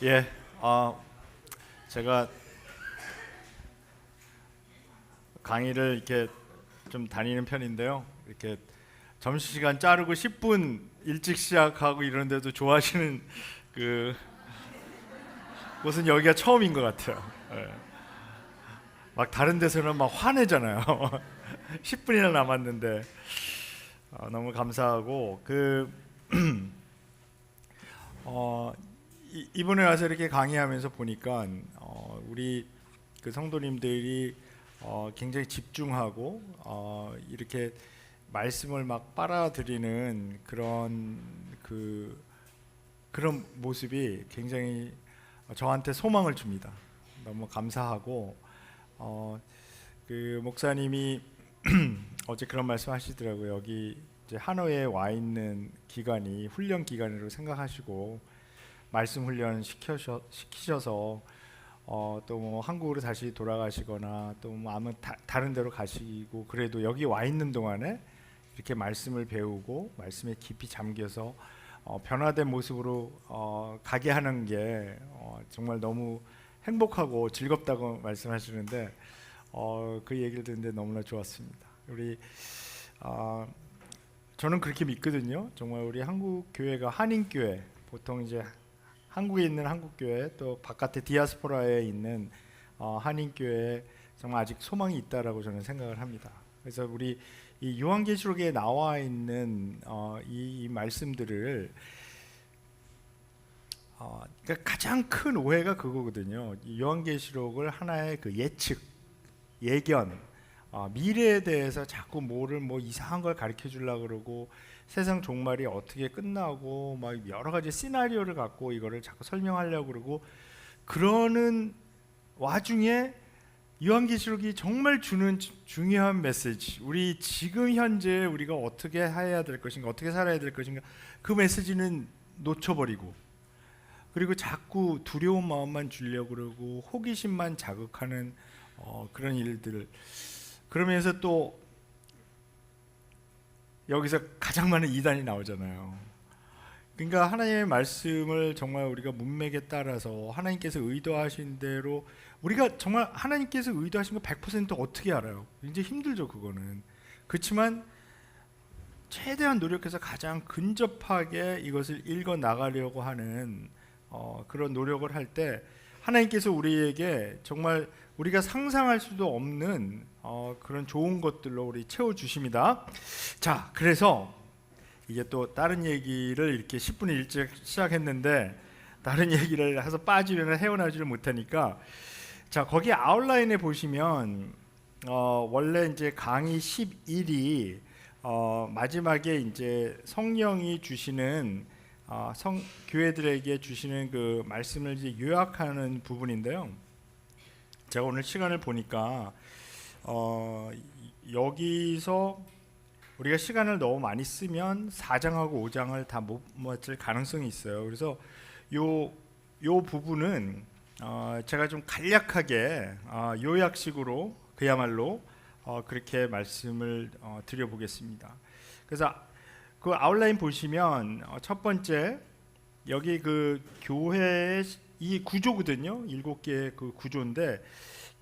예, 제가 강의를 이렇게 좀 다니는 편인데요. 이렇게 점심시간 자르고 10분 일찍 시작하고 이런데도 좋아하시는 그 곳은 여기가 처음인 것 같아요. 예. 막 다른 데서는 막 화내잖아요. 10분이나 남았는데 너무 감사하고 어, 이번에 와서 이렇게 강의하면서 보니까 우리 그 성도님들이 굉장히 집중하고 이렇게 말씀을 막 빨아들이는 그런 모습이 굉장히 저한테 소망을 줍니다. 너무 감사하고 그 목사님이 어제 그런 말씀하시더라고요. 여기 이제 하노이에 와 있는 기간이 훈련 기간으로 생각하시고 말씀 훈련 시키셔서 또 뭐 한국으로 다시 돌아가시거나 또 뭐 아무 다른 데로 가시고 그래도 여기 와 있는 동안에 이렇게 말씀을 배우고 말씀에 깊이 잠겨서 변화된 모습으로 가게 하는 게 정말 너무 행복하고 즐겁다고 말씀하시는데 그 얘기를 듣는데 너무나 좋았습니다. 우리 저는 그렇게 믿거든요. 정말 우리 한국 교회가 한인교회, 보통 이제 한국에 있는 한국교회 또 바깥에 디아스포라에 있는 한인교회에 정말 아직 소망이 있다라고 저는 생각을 합니다. 그래서 우리 이 요한계시록에 나와 있는 이 말씀들을 그러니까 가장 큰 오해가 그거거든요. 이 요한계시록을 하나의 그 예측, 예견, 미래에 대해서 자꾸 뭐 이상한 걸 가르쳐 주려고 그러고 세상 종말이 어떻게 끝나고 막 여러 가지 시나리오를 갖고 이거를 자꾸 설명하려고 그러고 그러는 와중에 요한계시록이 정말 주는 중요한 메시지, 우리 지금 현재 우리가 어떻게 해야 될 것인가, 어떻게 살아야 될 것인가, 그 메시지는 놓쳐버리고 그리고 자꾸 두려운 마음만 주려고 그러고 호기심만 자극하는 그런 일들을, 그러면서 또 여기서 가장 많은 이단이 나오잖아요. 그러니까 하나님의 말씀을 정말 우리가 문맥에 따라서 하나님께서 의도하신 대로, 우리가 정말 하나님께서 의도하신 거 100% 어떻게 알아요? 굉장히 힘들죠, 그거는. 그렇지만 최대한 노력해서 가장 근접하게 이것을 읽어 나가려고 하는 그런 노력을 할 때 하나님께서 우리에게 정말 우리가 상상할 수도 없는 그런 좋은 것들로 우리 채워 주십니다. 자, 그래서 이게 또 다른 얘기를 이렇게 10분 일찍 시작했는데 다른 얘기를 해서 빠지면 헤어나지를 못하니까, 자, 거기 아웃라인에 보시면 원래 이제 강의 11이 마지막에 이제 성령이 주시는 교회들에게 주시는 그 말씀을 이제 요약하는 부분인데요. 제가 오늘 시간을 보니까 여기서 우리가 시간을 너무 많이 쓰면 4장하고 5장을 다 못 맞을 가능성이 있어요. 그래서 요 부분은 제가 좀 간략하게 요약식으로 그야말로 그렇게 말씀을 드려보겠습니다. 그래서 그 아웃라인 보시면 첫 번째 여기 그 교회의 이 구조거든요. 7개의 그 구조인데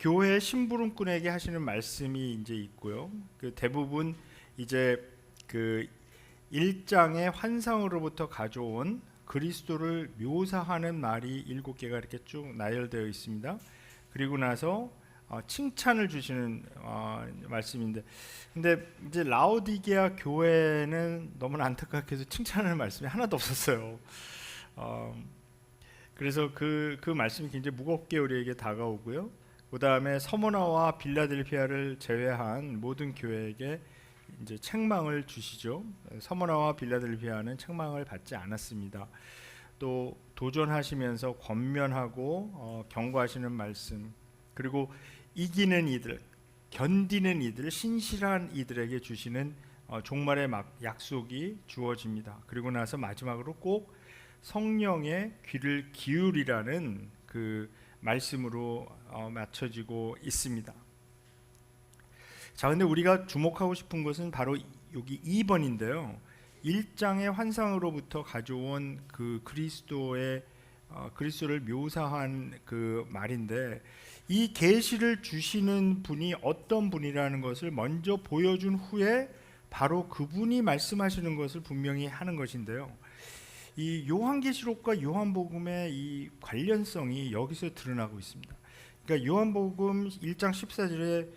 교회 심부름꾼에게 하시는 말씀이 이제 있고요. 그 대부분 이제 그 1장의 환상으로부터 가져온 그리스도를 묘사하는 말이 7개가 이렇게 쭉 나열되어 있습니다. 그리고 나서 칭찬을 주시는 말씀인데, 근데 이제 라오디게아 교회는 너무나 안타깝게도 칭찬하는 말씀이 하나도 없었어요. 그래서 그 말씀이 굉장히 무겁게 우리에게 다가오고요. 그 다음에 서머나와 빌라델피아를 제외한 모든 교회에게 이제 책망을 주시죠. 서머나와 빌라델피아는 책망을 받지 않았습니다. 또 도전하시면서 권면하고 경고하시는 말씀, 그리고 이기는 이들, 견디는 이들, 신실한 이들에게 주시는 종말의 약속이 주어집니다. 그리고 나서 마지막으로 꼭 성령의 귀를 기울이라는 그 말씀으로 맞춰지고 있습니다. 자, 근데 우리가 주목하고 싶은 것은 바로 여기 2번인데요. 1장의 환상으로부터 가져온 그 그리스도의 그리스도를 묘사한 그 말인데, 이 계시를 주시는 분이 어떤 분이라는 것을 먼저 보여준 후에 바로 그분이 말씀하시는 것을 분명히 하는 것인데요. 이 요한계시록과 요한복음의 이 관련성이 여기서 드러나고 있습니다. 그러니까 요한복음 1장 14절에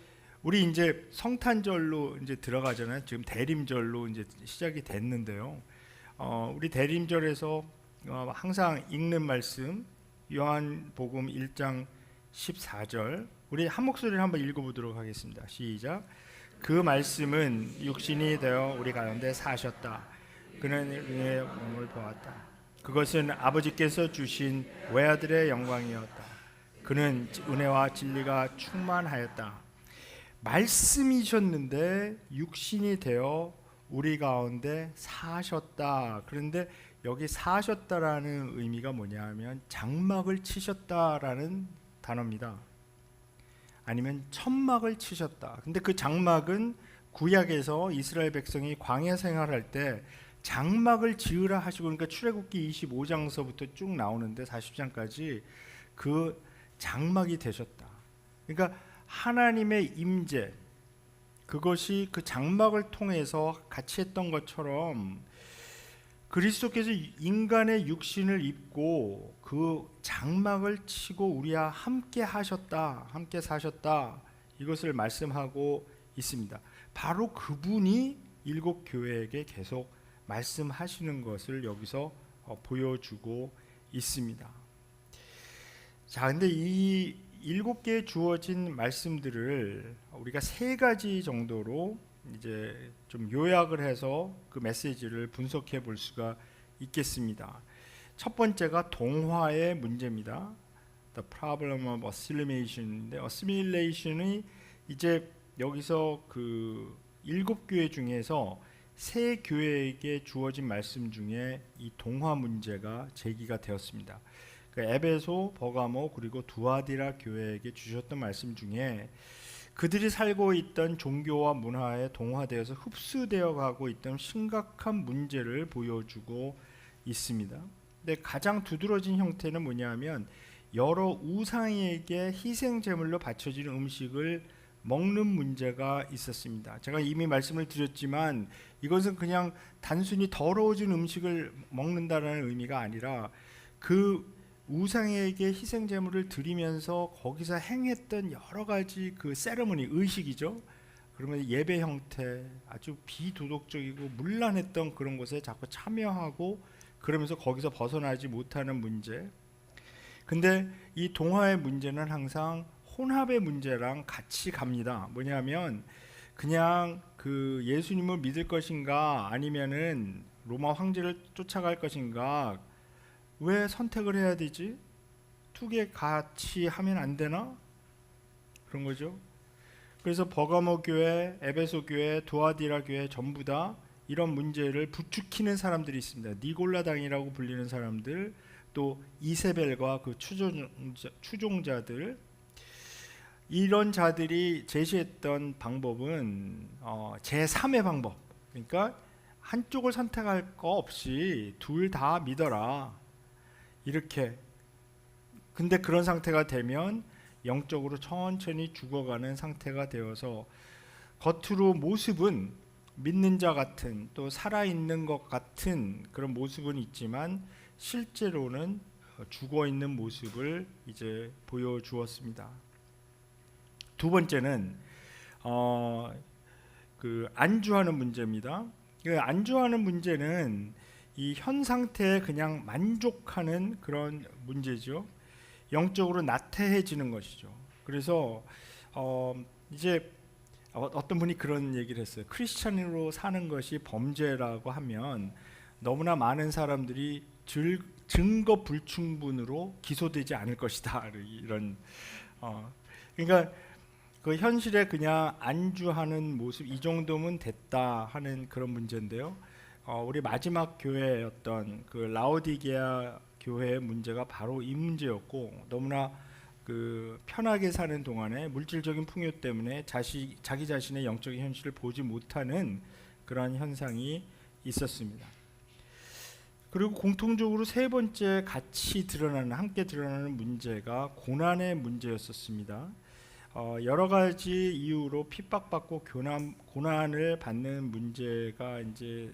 우리 이제 성탄절로 이제 들어가잖아요. 지금 대림절로 이제 시작이 됐는데요. 우리 대림절에서 항상 읽는 말씀 요한복음 1장 14절, 우리 한 목소리를 한번 읽어보도록 하겠습니다. 시작. 그 말씀은 육신이 되어 우리 가운데 사셨다. 그는 은혜의 몸을 보았다. 그것은 아버지께서 주신 외아들의 영광이었다. 그는 은혜와 진리가 충만하였다. 말씀이셨는데 육신이 되어 우리 가운데 사셨다. 그런데 여기 사셨다라는 의미가 뭐냐면 장막을 치셨다라는 단어입니다. 아니면 천막을 치셨다. 근데 그 장막은 구약에서 이스라엘 백성이 광야 생활할 때 장막을 지으라 하시고, 그러니까 출애굽기 25장서부터 쭉 나오는데 40장까지 그 장막이 되셨다. 그러니까 하나님의 임재, 그것이 그 장막을 통해서 같이 했던 것처럼 그리스도께서 인간의 육신을 입고 그 장막을 치고 우리와 함께 하셨다, 함께 사셨다, 이것을 말씀하고 있습니다. 바로 그분이 일곱 교회에게 계속 말씀하시는 것을 여기서 보여주고 있습니다. 자, 근데 이 일곱 개에 주어진 말씀들을 우리가 세 가지 정도로 이제 좀 요약을 해서 그 메시지를 분석해 볼 수가 있겠습니다. 첫 번째가 동화의 문제입니다. The problem of assimilation인데, assimilation이 이제 여기서 그 일곱 교회 중에서 세 교회에게 주어진 말씀 중에 이 동화 문제가 제기가 되었습니다. 에베소, 버가모, 그리고 두아디라 교회에게 주셨던 말씀 중에 그들이 살고 있던 종교와 문화에 동화되어서 흡수되어 가고 있던 심각한 문제를 보여주고 있습니다. 근데 가장 두드러진 형태는 뭐냐면 여러 우상에게 희생 제물로 바쳐지는 음식을 먹는 문제가 있었습니다. 제가 이미 말씀을 드렸지만 이것은 그냥 단순히 더러워진 음식을 먹는다라는 의미가 아니라 그 우상에게 희생 제물을 드리면서 거기서 행했던 여러 가지 그 세레머니, 의식이죠. 그러면 예배 형태, 아주 비도덕적이고 문란했던 그런 것에 자꾸 참여하고 그러면서 거기서 벗어나지 못하는 문제. 근데 이 동화의 문제는 항상 혼합의 문제랑 같이 갑니다. 뭐냐면 그냥 그 예수님을 믿을 것인가 아니면은 로마 황제를 쫓아갈 것인가, 왜 선택을 해야 되지? 두 개 같이 하면 안 되나? 그런 거죠. 그래서 버가모 교회, 에베소 교회, 두아디라 교회 전부 다 이런 문제를 부추기는 사람들이 있습니다. 니골라당이라고 불리는 사람들, 또 이세벨과 그 추종자들, 이런 자들이 제시했던 방법은 제3의 방법, 그러니까 한쪽을 선택할 거 없이 둘 다 믿어라, 이렇게. 근데 그런 상태가 되면 영적으로 천천히 죽어가는 상태가 되어서 겉으로 모습은 믿는 자 같은, 또 살아있는 것 같은 그런 모습은 있지만 실제로는 죽어있는 모습을 이제 보여주었습니다. 두 번째는 그 안주하는 문제입니다. 그 안주하는 문제는 이 현 상태에 그냥 만족하는 그런 문제죠. 영적으로 나태해지는 것이죠. 그래서 이제 어떤 분이 그런 얘기를 했어요. 크리스찬으로 사는 것이 범죄라고 하면 너무나 많은 사람들이 증거 불충분으로 기소되지 않을 것이다, 이런. 그러니까 그 현실에 그냥 안주하는 모습, 이 정도면 됐다 하는 그런 문제인데요. 우리 마지막 교회였던 그 라오디게아 교회의 문제가 바로 이 문제였고, 너무나 그 편하게 사는 동안에 물질적인 풍요 때문에 자기 자신의 영적인 현실을 보지 못하는 그런 현상이 있었습니다. 그리고 공통적으로 세 번째 같이 드러나는, 함께 드러나는 문제가 고난의 문제였었습니다. 여러 가지 이유로 핍박받고 고난을 받는 문제가 이제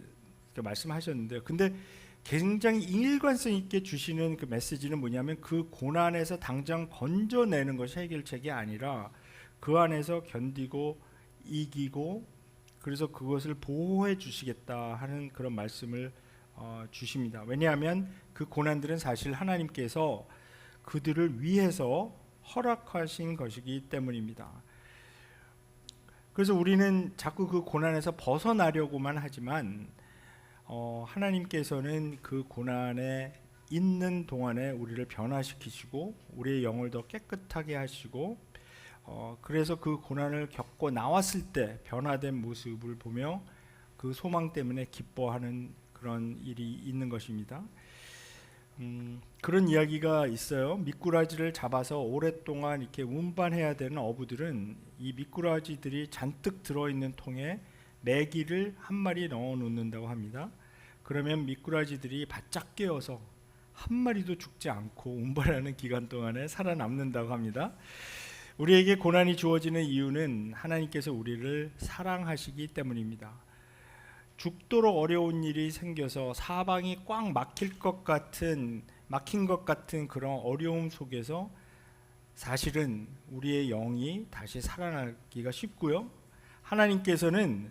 말씀하셨는데요. 근데 굉장히 일관성 있게 주시는 그 메시지는 뭐냐면, 그 고난에서 당장 건져내는 것이 해결책이 아니라 그 안에서 견디고 이기고, 그래서 그것을 보호해 주시겠다 하는 그런 말씀을 주십니다. 왜냐하면 그 고난들은 사실 하나님께서 그들을 위해서 허락하신 것이기 때문입니다. 그래서 우리는 자꾸 그 고난에서 벗어나려고만 하지만 하나님께서는 그 고난에 있는 동안에 우리를 변화시키시고 우리의 영을 더 깨끗하게 하시고, 그래서 그 고난을 겪고 나왔을 때 변화된 모습을 보며 그 소망 때문에 기뻐하는 그런 일이 있는 것입니다. 그런 이야기가 있어요. 미꾸라지를 잡아서 오랫동안 이렇게 운반해야 되는 어부들은 이 미꾸라지들이 잔뜩 들어있는 통에 메기를 한 마리 넣어 놓는다고 합니다. 그러면 미꾸라지들이 바짝 깨어서 한 마리도 죽지 않고 운반하는 기간 동안에 살아남는다고 합니다. 우리에게 고난이 주어지는 이유는 하나님께서 우리를 사랑하시기 때문입니다. 죽도록 어려운 일이 생겨서 사방이 꽉 막힌 것 같은 그런 어려움 속에서 사실은 우리의 영이 다시 살아나기가 쉽고요. 하나님께서는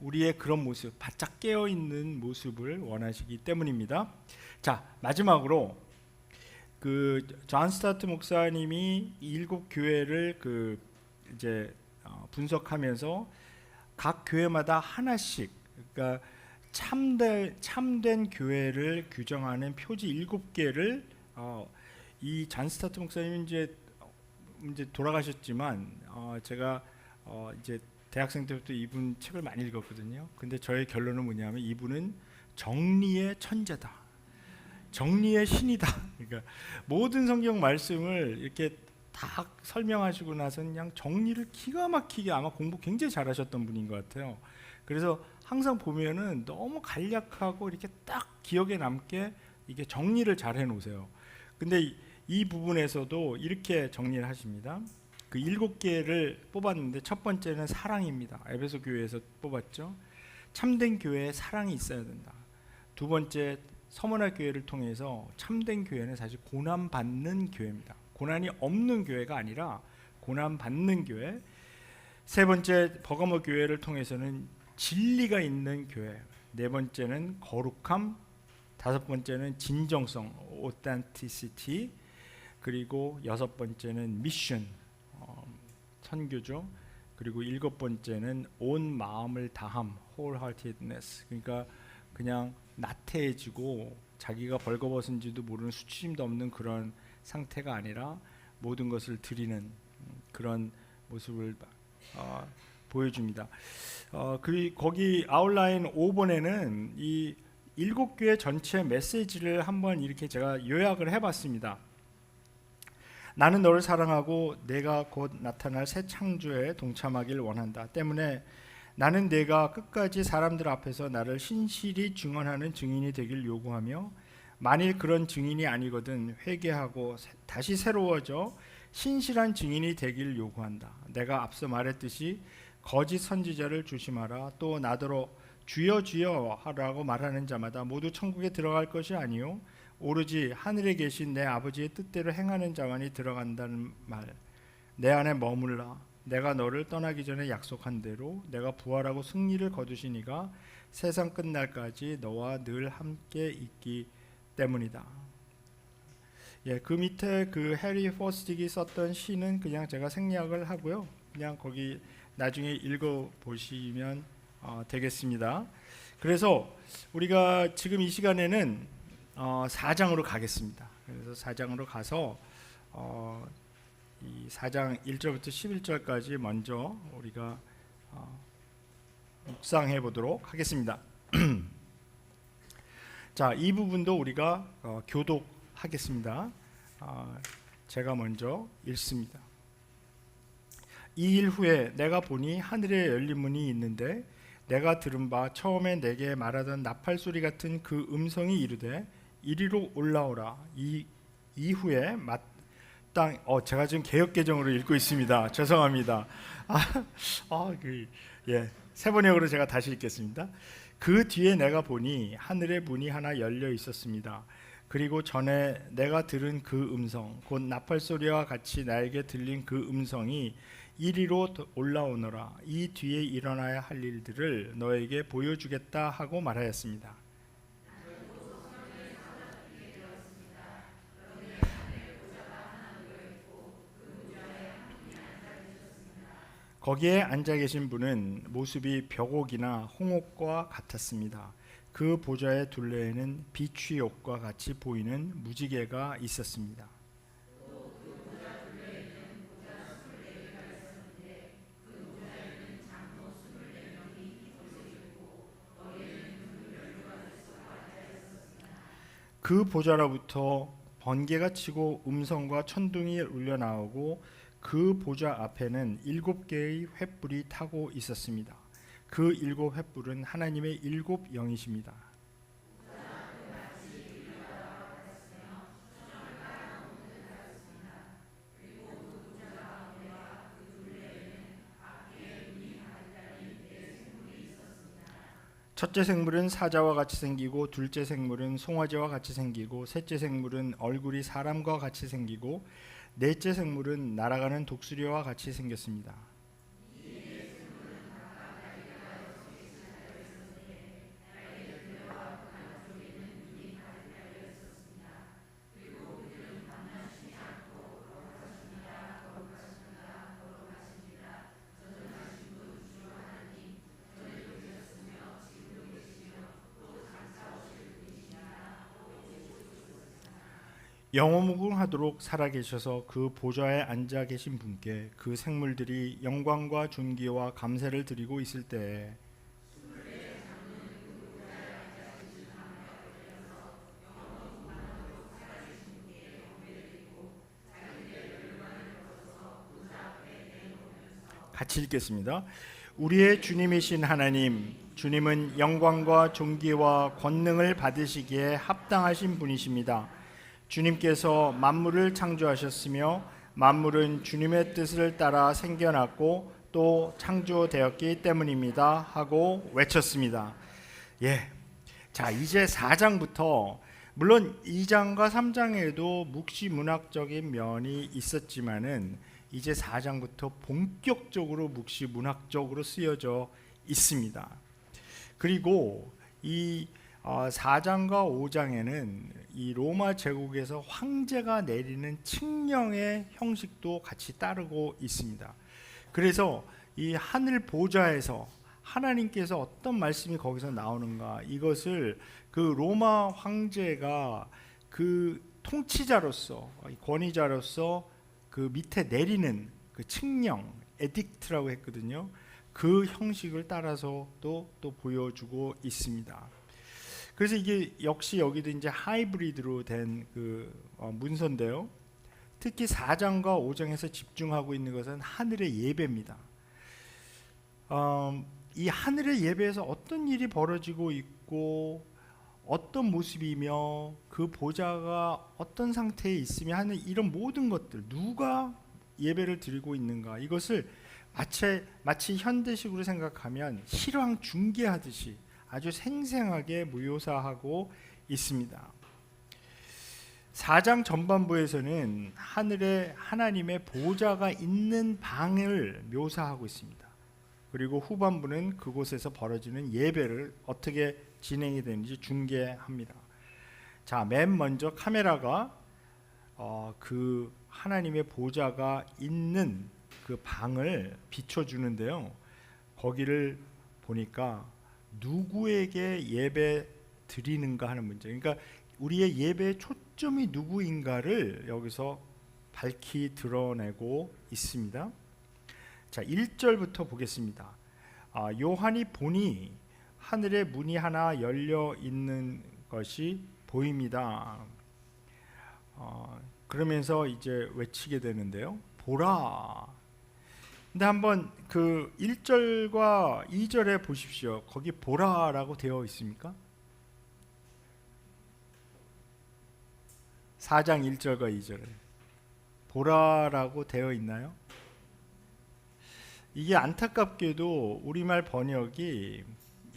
우리의 그런 모습, 바짝 깨어 있는 모습을 원하시기 때문입니다. 자, 마지막으로 그 존 스타트 목사님이 7 교회를 이제 분석하면서 각 교회마다 하나씩, 그러니까 참된 교회를 규정하는 표지 7개를 이 존 스타트 목사님이 이제 돌아가셨지만 제가 이제 대학생 때부터 이분 책을 많이 읽었거든요. 근데 저의 결론은 뭐냐면, 이분은 정리의 천재다, 정리의 신이다. 그러니까 모든 성경 말씀을 이렇게 다 설명하시고 나서 그냥 정리를 기가 막히게, 아마 공부 굉장히 잘하셨던 분인 것 같아요. 그래서 항상 보면은 너무 간략하고 이렇게 딱 기억에 남게 이게 정리를 잘 해놓으세요. 근데 이 부분에서도 이렇게 정리를 하십니다. 그 7개를 뽑았는데 첫 번째는 사랑입니다. 에베소 교회에서 뽑았죠. 참된 교회에 사랑이 있어야 된다. 두 번째, 서머나 교회를 통해서 참된 교회는 사실 고난 받는 교회입니다. 고난이 없는 교회가 아니라 고난 받는 교회. 세 번째, 버가모 교회를 통해서는 진리가 있는 교회. 네 번째는 거룩함. 다섯 번째는 진정성, authenticity. 그리고 여섯 번째는 미션, 선교죠. 그리고 일곱 번째는 온 마음을 다함, wholeheartedness. 그러니까 그냥 나태해지고 자기가 벌거벗은지도 모르는, 수치심도 없는 그런 상태가 아니라 모든 것을 드리는 그런 모습을 보여줍니다. 그리고 거기 아웃라인 5번에는 이 7교회 전체 메시지를 한번 이렇게 제가 요약을 해봤습니다. 나는 너를 사랑하고 내가 곧 나타날 새 창조에 동참하길 원한다. 때문에 나는 내가 끝까지 사람들 앞에서 나를 신실히 증언하는 증인이 되길 요구하며, 만일 그런 증인이 아니거든 회개하고 다시 새로워져 신실한 증인이 되길 요구한다. 내가 앞서 말했듯이 거짓 선지자를 조심하라. 또 나더러 주여 주여 하라고 말하는 자마다 모두 천국에 들어갈 것이 아니요 오로지 하늘에 계신 내 아버지의 뜻대로 행하는 자만이 들어간다는 말. 내 안에 머물라. 내가 너를 떠나기 전에 약속한 대로 내가 부활하고 승리를 거두시니가 세상 끝날까지 너와 늘 함께 있기 때문이다. 예, 그 밑에 그 해리 포스딕이 썼던 시는 그냥 제가 생략을 하고요. 그냥 거기 나중에 읽어 보시면 되겠습니다. 그래서 우리가 지금 이 시간에는 4장으로 가겠습니다. 그래서 4장으로 가서 이 4장 1절부터 11절까지 먼저 우리가 묵상해 보도록 하겠습니다. 자, 이 부분도 우리가 교독하겠습니다. 제가 먼저 읽습니다. 이 일 후에 내가 보니 하늘에 열린 문이 있는데 내가 들은 바 처음에 내게 말하던 나팔 소리 같은 그 음성이 이르되 이리로 올라오라. 이 이후에 마땅 제가 지금 개역 개정으로 읽고 있습니다. 죄송합니다. 세 번역으로 제가 다시 읽겠습니다. 그 뒤에 내가 보니 하늘의 문이 하나 열려 있었습니다. 그리고 전에 내가 들은 그 음성 곧 나팔 소리와 같이 나에게 들린 그 음성이 이리로 올라오너라. 이 뒤에 일어나야 할 일들을 너에게 보여주겠다 하고 말하였습니다. 거기에 앉아 계신 분은 모습이 벽옥이나 홍옥과 같았습니다. 그 보좌의 둘레에는 비취옥과 같이 보이는 무지개가 있었습니다. 그 보좌로부터 번개가 치고 음성과 천둥이 울려 나오고 그 보좌 앞에는 7개의 횃불이 타고 있었습니다. 그 7횃불은 하나님의 7영이십니다. 첫째 생물은 사자와 같이 생기고 둘째 생물은 송아지와 같이 생기고 셋째 생물은 얼굴이 사람과 같이 생기고 넷째 생물은 날아가는 독수리와 같이 생겼습니다. 영원무궁하도록 살아계셔서 그 보좌에 앉아 계신 분께 그 생물들이 영광과 존귀와 감사를 드리고 있을 때에 같이 읽겠습니다. 우리의 주님이신 하나님, 주님은 영광과 존귀와 권능을 받으시기에 합당하신 분이십니다. 주님께서 만물을 창조하셨으며 만물은 주님의 뜻을 따라 생겨났고 또 창조되었기 때문입니다 하고 외쳤습니다. 자, 이제 4장부터 물론 2장과 3장에도 묵시문학적인 면이 있었지만은 이제 4장부터 본격적으로 묵시문학적으로 쓰여져 있습니다. 그리고 이 4장과 5장에는 이 로마 제국에서 황제가 내리는 칙령의 형식도 같이 따르고 있습니다. 그래서 이 하늘 보좌에서 하나님께서 어떤 말씀이 거기서 나오는가, 이것을 그 로마 황제가 그 통치자로서, 권위자로서 그 밑에 내리는 그 칙령, 에딕트라고 했거든요. 그 형식을 따라서 또 보여주고 있습니다. 그래서 이게 역시 여기도 이제 하이브리드로 된 그 문서인데요. 특히 4장과 5장에서 집중하고 있는 것은 하늘의 예배입니다. 이 하늘의 예배에서 어떤 일이 벌어지고 있고 어떤 모습이며 그 보좌가 어떤 상태에 있으며 하는 이런 모든 것들, 누가 예배를 드리고 있는가, 이것을 마치 현대식으로 생각하면 실황 중계하듯이 아주 생생하게 묘사하고 있습니다. 4장 전반부에서는 하늘에 하나님의 보좌가 있는 방을 묘사하고 있습니다. 그리고 후반부는 그곳에서 벌어지는 예배를 어떻게 진행이 되는지 중계합니다. 자, 맨 먼저 카메라가 그 하나님의 보좌가 있는 그 방을 비춰주는데요. 거기를 보니까 누구에게 예배 드리는가 하는 문제, 그러니까 우리의 예배의 초점이 누구인가를 여기서 밝히 드러내고 있습니다. 자, 1절부터 보겠습니다. 요한이 보니 하늘의 문이 하나 열려 있는 것이 보입니다. 그러면서 이제 외치게 되는데요. 보라, 근데 한번 그 1절과 2절에 보십시오. 거기 보라라고 되어 있습니까? 4장 1절과 2절에 보라라고 되어 있나요? 이게 안타깝게도 우리말 번역이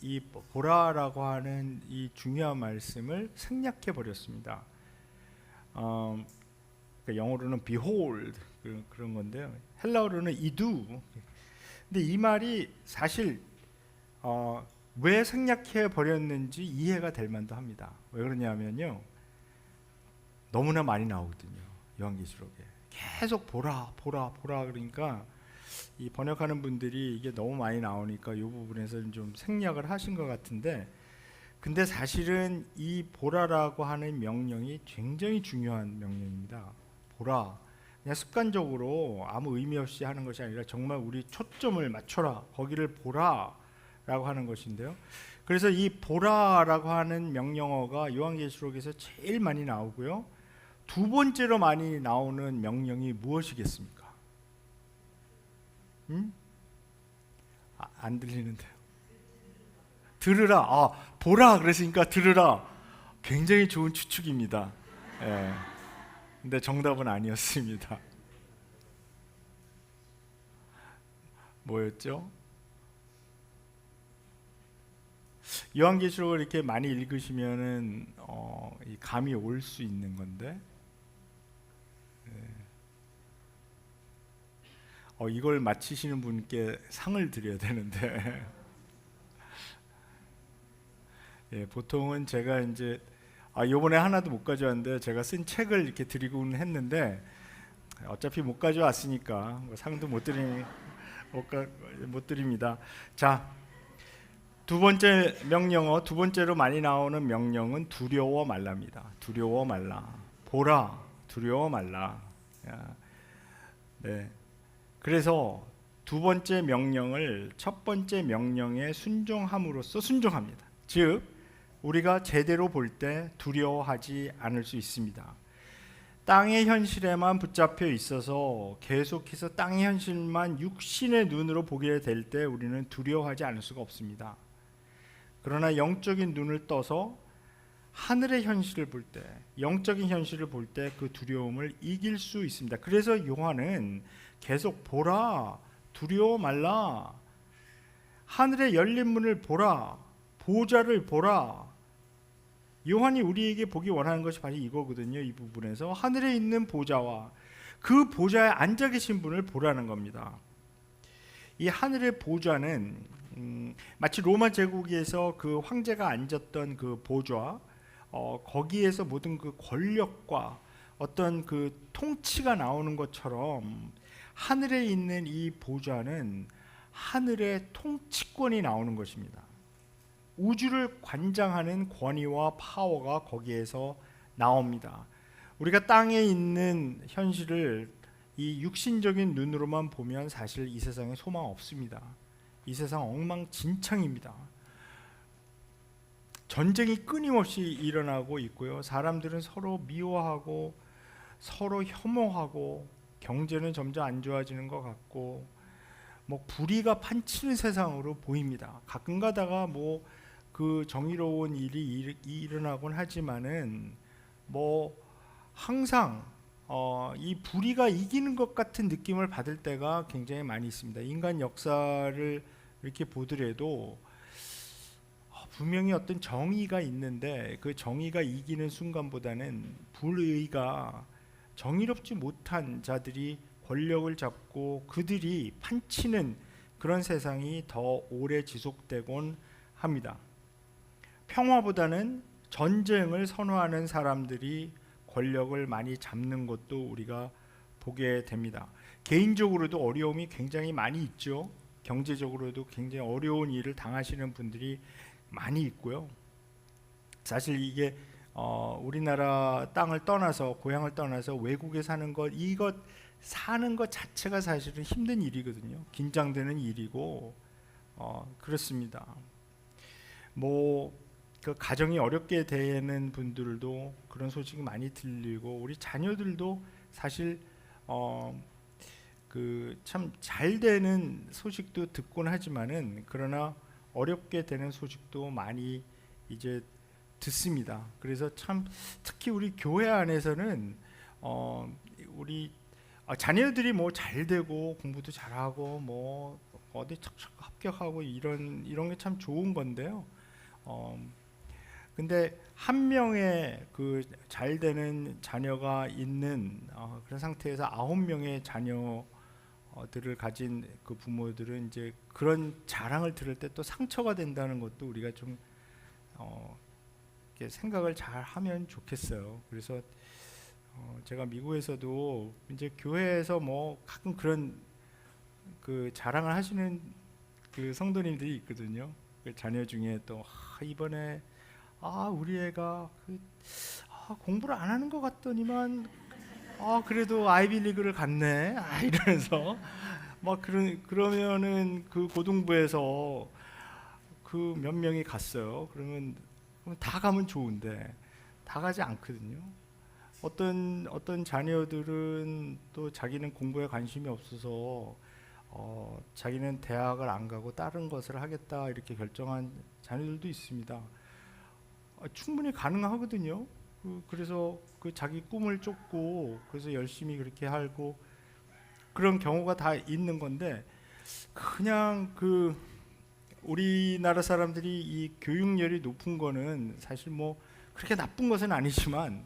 이 보라라고 하는 이 중요한 말씀을 생략해 버렸습니다. 그러니까 영어로는 behold 그런 건데요. 헬라어로는 이두. 근데 이 말이 사실 왜 생략해 버렸는지 이해가 될 만도 합니다. 왜 그러냐면요, 너무나 많이 나오거든요. 요한계시록에 계속 보라 보라 보라. 그러니까 이 번역하는 분들이 이게 너무 많이 나오니까 이 부분에서는 좀 생략을 하신 것 같은데, 근데 사실은 이 보라라고 하는 명령이 굉장히 중요한 명령입니다. 보라, 그냥 습관적으로 아무 의미 없이 하는 것이 아니라 정말 우리 초점을 맞춰라, 거기를 보라라고 하는 것인데요. 그래서 이 보라라고 하는 명령어가 요한계시록에서 제일 많이 나오고요, 두 번째로 많이 나오는 명령이 무엇이겠습니까? 안 들리는데요. 들으라. 보라 그랬으니까 들으라. 굉장히 좋은 추측입니다. 예. 근데 정답은 아니었습니다. 뭐였죠? 요한계시록을 이렇게 많이 읽으시면은 이 감이 올 수 있는 건데, 이걸 맞히시는 분께 상을 드려야 되는데 예, 보통은 제가 이제 요번에 하나도 못 가져왔는데 제가 쓴 책을 이렇게 드리고는 했는데 어차피 못 가져왔으니까 뭐 상도 못 드립니다. 자, 두 번째 명령어, 두 번째로 많이 나오는 명령은 두려워 말라입니다. 두려워 말라. 보라, 두려워 말라. 네. 그래서 두 번째 명령을 첫 번째 명령에 순종함으로써 순종합니다. 즉, 우리가 제대로 볼 때 두려워하지 않을 수 있습니다. 땅의 현실에만 붙잡혀 있어서 계속해서 땅의 현실만 육신의 눈으로 보게 될 때 우리는 두려워하지 않을 수가 없습니다. 그러나 영적인 눈을 떠서 하늘의 현실을 볼 때, 영적인 현실을 볼 때 그 두려움을 이길 수 있습니다. 그래서 요한은 계속 보라, 두려워 말라, 하늘의 열린 문을 보라, 보좌를 보라. 요한이 우리에게 보기 원하는 것이 바로 이거거든요. 이 부분에서 하늘에 있는 보좌와 그 보좌에 앉아 계신 분을 보라는 겁니다. 이 하늘의 보좌는 마치 로마 제국에서 그 황제가 앉았던 그 보좌, 거기에서 모든 그 권력과 어떤 그 통치가 나오는 것처럼 하늘에 있는 이 보좌는 하늘의 통치권이 나오는 것입니다. 우주를 관장하는 권위와 파워가 거기에서 나옵니다. 우리가 땅에 있는 현실을 이 육신적인 눈으로만 보면 사실 이 세상에 소망 없습니다. 이 세상 엉망진창입니다. 전쟁이 끊임없이 일어나고 있고요. 사람들은 서로 미워하고 서로 혐오하고 경제는 점점 안 좋아지는 것 같고 불의가 판치는 세상으로 보입니다. 가끔 가다가 그 정의로운 일이 일어나곤 하지만은 항상 이 불의가 이기는 것 같은 느낌을 받을 때가 굉장히 많이 있습니다. 인간 역사를 이렇게 보더라도 분명히 어떤 정의가 있는데 그 정의가 이기는 순간보다는 불의가, 정의롭지 못한 자들이 권력을 잡고 그들이 판치는 그런 세상이 더 오래 지속되곤 합니다. 평화보다는 전쟁을 선호하는 사람들이 권력을 많이 잡는 것도 우리가 보게 됩니다. 개인적으로도 어려움이 굉장히 많이 있죠. 경제적으로도 굉장히 어려운 일을 당하시는 분들이 많이 있고요. 사실 이게 우리나라 땅을 떠나서, 고향을 떠나서 외국에 사는 것 자체가 사실은 힘든 일이거든요. 긴장되는 일이고 그렇습니다. 그 가정이 어렵게 되는 분들도 그런 소식이 많이 들리고, 우리 자녀들도 사실 그 참 잘 되는 소식도 듣곤 하지만은 그러나 어렵게 되는 소식도 많이 이제 듣습니다. 그래서 참 특히 우리 교회 안에서는 우리 자녀들이 뭐 잘 되고 공부도 잘하고 뭐 어디 척척 합격하고 이런 게 참 좋은 건데요. 근데 한 명의 그 잘 되는 자녀가 있는 그런 상태에서 9명의 자녀들을 가진 그 부모들은 이제 그런 자랑을 들을 때 또 상처가 된다는 것도 우리가 좀 이렇게 생각을 잘 하면 좋겠어요. 그래서 제가 미국에서도 이제 교회에서 뭐 가끔 그런 그 자랑을 하시는 그 성도님들이 있거든요. 그 자녀 중에 또 이번에 우리 애가 공부를 안 하는 것 같더니만 그래도 아이비리그를 갔네 이러면서 막 그러면은 그 고등부에서 그 몇 명이 갔어요. 그러면 다 가면 좋은데 다 가지 않거든요. 어떤 자녀들은 또 자기는 공부에 관심이 없어서 자기는 대학을 안 가고 다른 것을 하겠다 이렇게 결정한 자녀들도 있습니다. 충분히 가능하거든요. 그래서 그 자기 꿈을 쫓고 그래서 열심히 그렇게 하고 그런 경우가 다 있는 건데, 그냥 그 우리나라 사람들이 이 교육열이 높은 거는 사실 뭐 그렇게 나쁜 것은 아니지만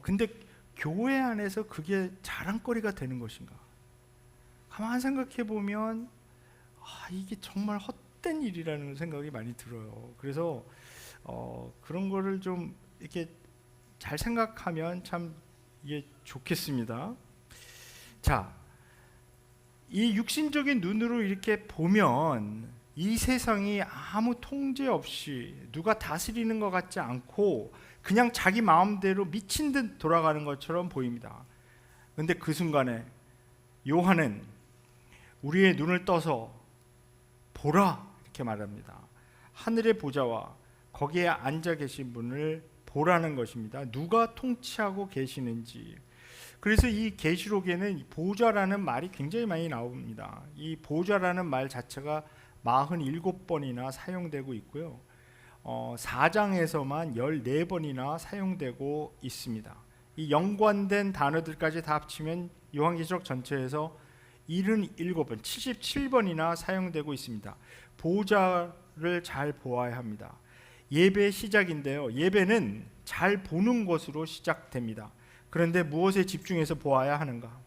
근데 교회 안에서 그게 자랑거리가 되는 것인가? 가만 생각해 보면 이게 정말 헛된 일이라는 생각이 많이 들어요. 그래서 그런 거를 좀 이렇게 잘 생각하면 참 이게 좋겠습니다. 자, 이 육신적인 눈으로 이렇게 보면 이 세상이 아무 통제 없이 누가 다스리는 것 같지 않고 그냥 자기 마음대로 미친 듯 돌아가는 것처럼 보입니다. 그런데 그 순간에 요한은 우리의 눈을 떠서 보라 이렇게 말합니다. 하늘의 보좌와 거기에 앉아 계신 분을 보라는 것입니다. 누가 통치하고 계시는지. 그래서 이 계시록에는 보좌라는 말이 굉장히 많이 나옵니다. 이 보좌라는 말 자체가 47번이나 사용되고 있고요. 4장에서만 14번이나 사용되고 있습니다. 이 연관된 단어들까지 다 합치면 요한계시록 전체에서 77번, 77번이나 사용되고 있습니다. 보좌를 잘 보아야 합니다. 예배 시작인데요. 예배는 잘 보는 것으로 시작됩니다. 그런데 무엇에 집중해서 보아야 하는가?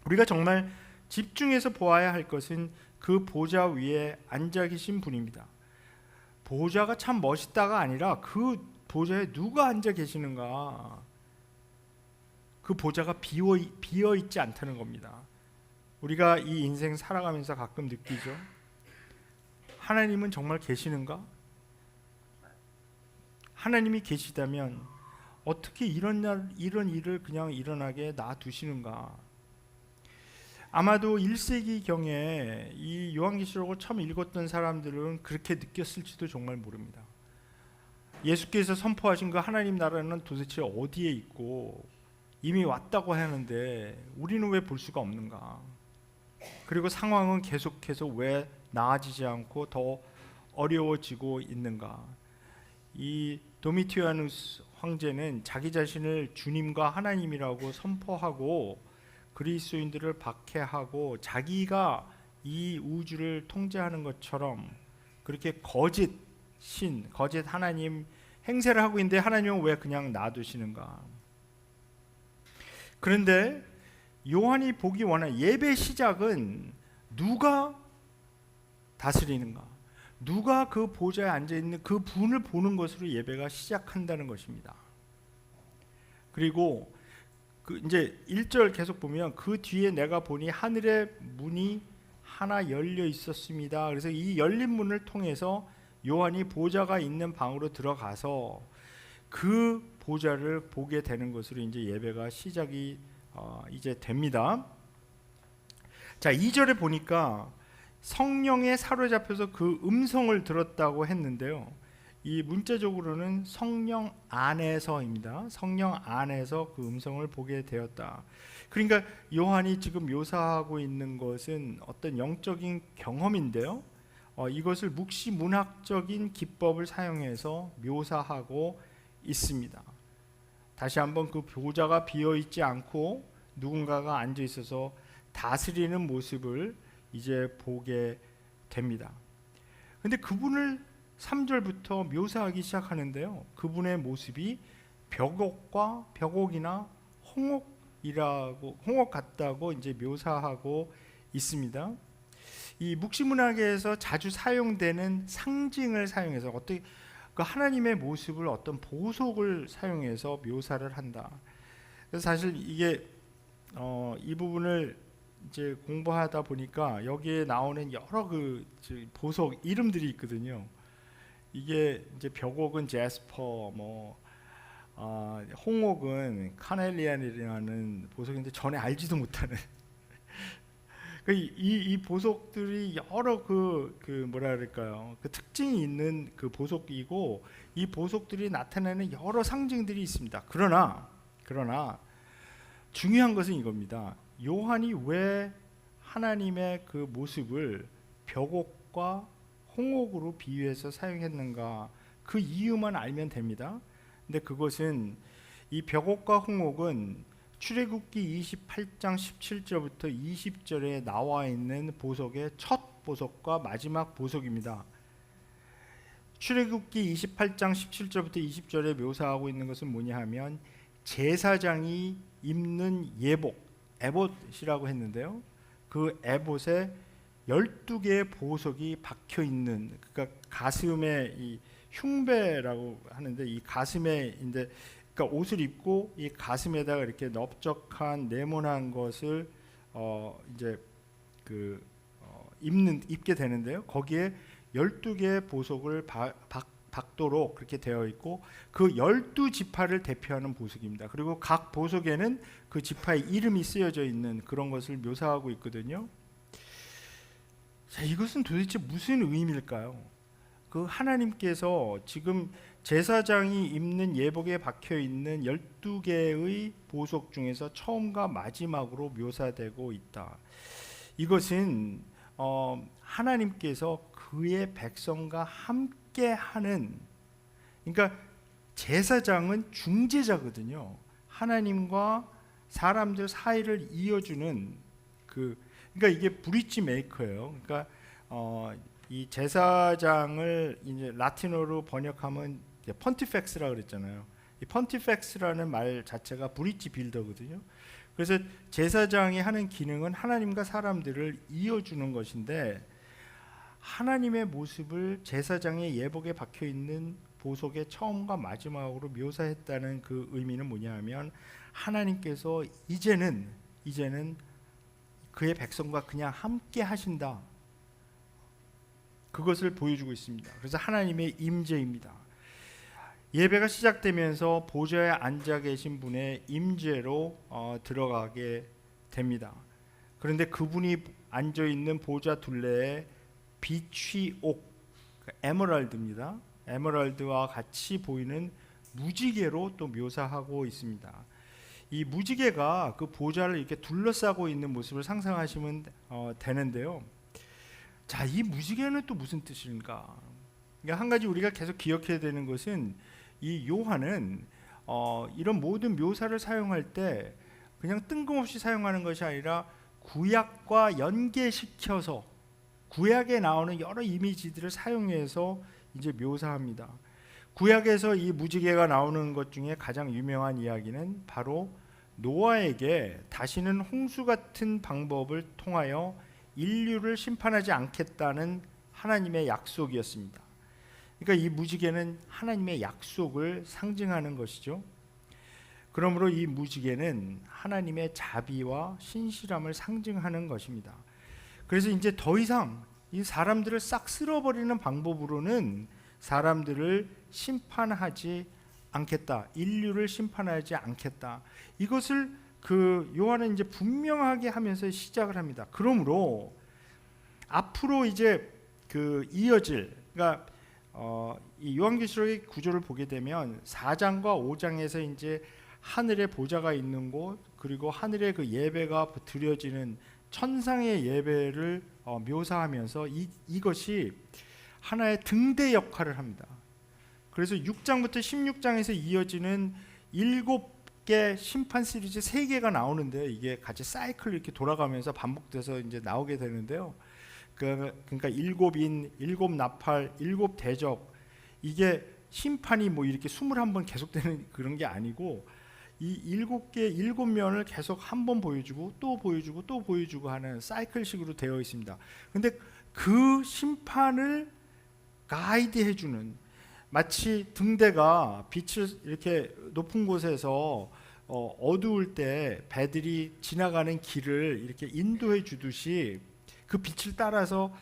우리가 정말 집중해서 보아야 할 것은 그 보좌 위에 앉아 계신 분입니다. 보좌가 참 멋있다가 아니라 그 보좌에 누가 앉아 계시는가? 그 보좌가 비어 있지 않다는 겁니다. 우리가 이 인생 살아가면서 가끔 느끼죠. 하나님은 정말 계시는가? 하나님이 계시다면 어떻게 이런 일을 그냥 일어나게 놔두시는가? 아마도 1세기경에 이 요한계시록을 처음 읽었던 사람들은 그렇게 느꼈을지도 정말 모릅니다. 예수께서 선포하신 그 하나님 나라는 도대체 어디에 있고 이미 왔다고 하는데 우리는 왜 볼 수가 없는가? 그리고 상황은 계속해서 왜 나아지지 않고 더 어려워지고 있는가? 이 도미티아누스 황제는 자기 자신을 주님과 하나님이라고 선포하고 그리스도인들을 박해하고 자기가 이 우주를 통제하는 것처럼 그렇게 거짓 신, 거짓 하나님 행세를 하고 있는데 하나님은 왜 그냥 놔두시는가? 그런데 요한이 보기 원하는 예배 시작은 누가 다스리는가? 누가 그 보좌에 앉아있는 그 분을 보는 것으로 예배가 시작한다는 것입니다. 그리고 이제 1절 계속 보면 그 뒤에 내가 보니 하늘의 문이 하나 열려 있었습니다. 그래서 이 열린 문을 통해서 요한이 보좌가 있는 방으로 들어가서 그 보좌를 보게 되는 것으로 이제 예배가 시작이 이제 됩니다. 자, 2절에 보니까 성령에 사로잡혀서 그 음성을 들었다고 했는데요. 이 문자적으로는 성령 안에서입니다. 성령 안에서 그 음성을 보게 되었다. 그러니까 요한이 지금 묘사하고 있는 것은 어떤 영적인 경험인데요. 이것을 묵시문학적인 기법을 사용해서 묘사하고 있습니다. 다시 한번 그 보좌가 비어 있지 않고 누군가가 앉아 있어서 다스리는 모습을 이제 보게 됩니다. 근데 그분을 3절부터 묘사하기 시작하는데요. 그분의 모습이 벽옥이나 홍옥 같다고 이제 묘사하고 있습니다. 이 묵시문학에서 자주 사용되는 상징을 사용해서 어떻게 그 하나님의 모습을 어떤 보석을 사용해서 묘사를 한다. 그래서 사실 이게 이 부분을 이제 공부하다 보니까 여기에 나오는 여러 그 보석 이름들이 있거든요. 이게 이제 벽옥은 제스퍼, 홍옥은 카넬리안이라는 보석인데 전에 알지도 못하는 이 보석들이 여러 그 뭐라 그럴까요? 그 특징이 있는 그 보석이고 이 보석들이 나타내는 여러 상징들이 있습니다. 그러나 중요한 것은 이겁니다. 요한이 왜 하나님의 그 모습을 벽옥과 홍옥으로 비유해서 사용했는가? 그 이유만 알면 됩니다. 근데 그것은 이 벽옥과 홍옥은 출애굽기 28장 17절부터 20절에 나와 있는 보석의 첫 보석과 마지막 보석입니다. 출애굽기 28장 17절부터 20절에 묘사하고 있는 것은 뭐냐 하면 제사장이 입는 예복, 에봇이라고 했는데요. 그 에봇에 12개의 보석이 박혀 있는, 그러니까 가슴에 이 흉배라고 하는데 이 가슴에 이제 그러니까 옷을 입고 이 가슴에다가 이렇게 넓적한 네모난 것을 이제 입게 되는데요. 거기에 12개의 보석을 박도록 그렇게 되어 있고 그 12지파를 대표하는 보석입니다. 그리고 각 보석에는 그 지파의 이름이 쓰여져 있는 그런 것을 묘사하고 있거든요. 자, 이것은 도대체 무슨 의미일까요? 그 하나님께서 지금 제사장이 입는 예복에 박혀 있는 12개의 보석 중에서 처음과 마지막으로 묘사되고 있다. 이것은 하나님께서 그의 백성과 함께하는, 그러니까 제사장은 중재자거든요. 하나님과 사람들 사이를 이어주는 그러니까 이게 브릿지 메이커예요. 그러니까 이 제사장을 이제 라틴어로 번역하면 펀티펙스라 그랬잖아요. 이 펀티펙스라는 말 자체가 브릿지 빌더거든요. 그래서 제사장이 하는 기능은 하나님과 사람들을 이어주는 것인데 하나님의 모습을 제사장의 예복에 박혀 있는 보석의 처음과 마지막으로 묘사했다는 그 의미는 뭐냐하면 하나님께서 이제는 그의 백성과 그냥 함께 하신다. 그것을 보여주고 있습니다. 그래서 하나님의 임재입니다. 예배가 시작되면서 보좌에 앉아 계신 분의 임재로 들어가게 됩니다. 그런데 그분이 앉아 있는 보좌 둘레에 빛이 에메랄드입니다. 에메랄드와 같이 보이는 무지개로 또 묘사하고 있습니다. 이 무지개가 그 보좌를 이렇게 둘러싸고 있는 모습을 상상하시면 되는데요. 자, 이 무지개는 또 무슨 뜻인가? 그러니까 한 가지 우리가 계속 기억해야 되는 것은 이 요한은 이런 모든 묘사를 사용할 때 그냥 뜬금없이 사용하는 것이 아니라 구약과 연계시켜서 구약에 나오는 여러 이미지들을 사용해서 이제 묘사합니다. 구약에서 이 무지개가 나오는 것 중에 가장 유명한 이야기는 바로 노아에게 다시는 홍수 같은 방법을 통하여 인류를 심판하지 않겠다는 하나님의 약속이었습니다. 그러니까 이 무지개는 하나님의 약속을 상징하는 것이죠. 그러므로 이 무지개는 하나님의 자비와 신실함을 상징하는 것입니다. 그래서 이제 더 이상 이 사람들을 싹 쓸어버리는 방법으로는 사람들을 심판하지 않겠다. 인류를 심판하지 않겠다. 이것을 요한은 이제 분명하게 하면서 시작을 합니다. 그러므로 앞으로 이제 이어질, 그러니까 이 요한계시록의 구조를 보게 되면 4장과 5장에서 이제 하늘에 보좌가 있는 곳, 그리고 하늘에 그 예배가 드려지는 천상의 예배를 묘사하면서 이것이 하나의 등대 역할을 합니다. 그래서 6장부터 16장에서 이어지는 7개 심판 시리즈 3개가 나오는데, 이게 같이 사이클 이렇게 돌아가면서 반복돼서 이제 나오게 되는데요. 그러니까 7인, 7나팔, 7대적, 이게 심판이 뭐 이렇게 21번 계속되는 그런 게 아니고, 이 7개 7면을 계속 한 번 보여주고 또 보여주고 또 보여주고 하는 사이클식으로 되어 있습니다. 근데 그 심판을 가이드해주는, 마치 등대가 빛을 이렇게 높은 곳에서 어두울 때 배들이 지나가는 길을 이렇게 인도해 주듯이 그 빛을 따라서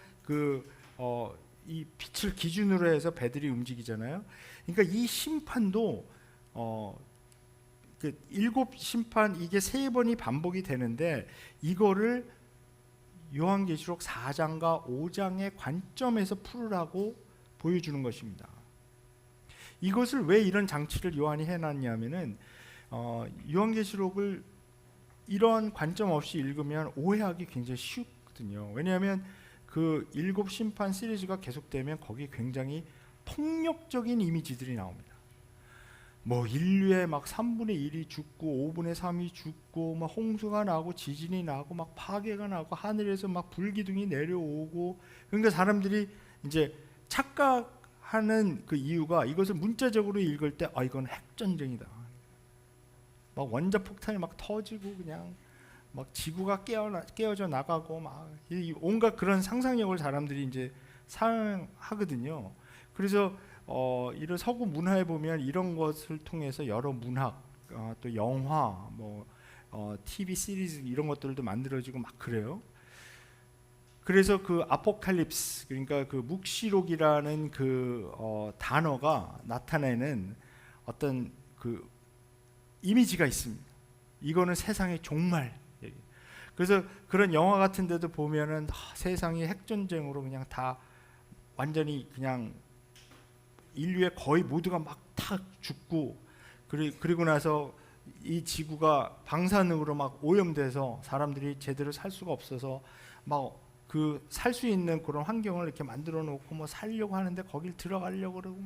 이 빛을 기준으로 해서 배들이 움직이잖아요. 그러니까 이 심판도 그 7심판, 이게 3번이 반복이 되는데, 이거를 요한계시록 4장과 5장의 관점에서 풀으라고 보여주는 것입니다. 이것을 왜 이런 장치를 요한이 해놨냐면은 요한계시록을 이런 관점 없이 읽으면 오해하기 굉장히 쉽거든요. 왜냐하면 그 7심판 시리즈가 계속되면 거기 굉장히 폭력적인 이미지들이 나옵니다. 뭐 인류의 막 3분의 1이 죽고 5분의 3이 죽고 막 홍수가 나고 지진이 나고 막 파괴가 나고 하늘에서 막 불기둥이 내려오고, 그러니까 사람들이 이제 착각하는 그 이유가, 이것을 문자적으로 읽을 때 이건 핵전쟁이다, 막 원자폭탄이 막 터지고 그냥 막 지구가 깨어져 나가고 막 온갖 그런 상상력을 사람들이 이제 사용하거든요. 그래서 이런 서구 문화에 보면 이런 것을 통해서 여러 문학, 또 영화, 뭐 TV 시리즈 이런 것들도 만들어지고 막 그래요. 그래서 그 아포칼립스, 그러니까 그 묵시록이라는 그 단어가 나타내는 어떤 그 이미지가 있습니다. 이거는 세상의 종말. 그래서 그런 영화 같은 데도 보면은 세상이 핵전쟁으로 그냥 다 완전히 그냥 인류의 거의 모두가 막 다 죽고, 그리고 나서 이 지구가 방사능으로 막 오염돼서 사람들이 제대로 살 수가 없어서 막 그 살 수 있는 그런 환경을 이렇게 만들어 놓고 뭐 살려고 하는데 거길 들어가려고 그러고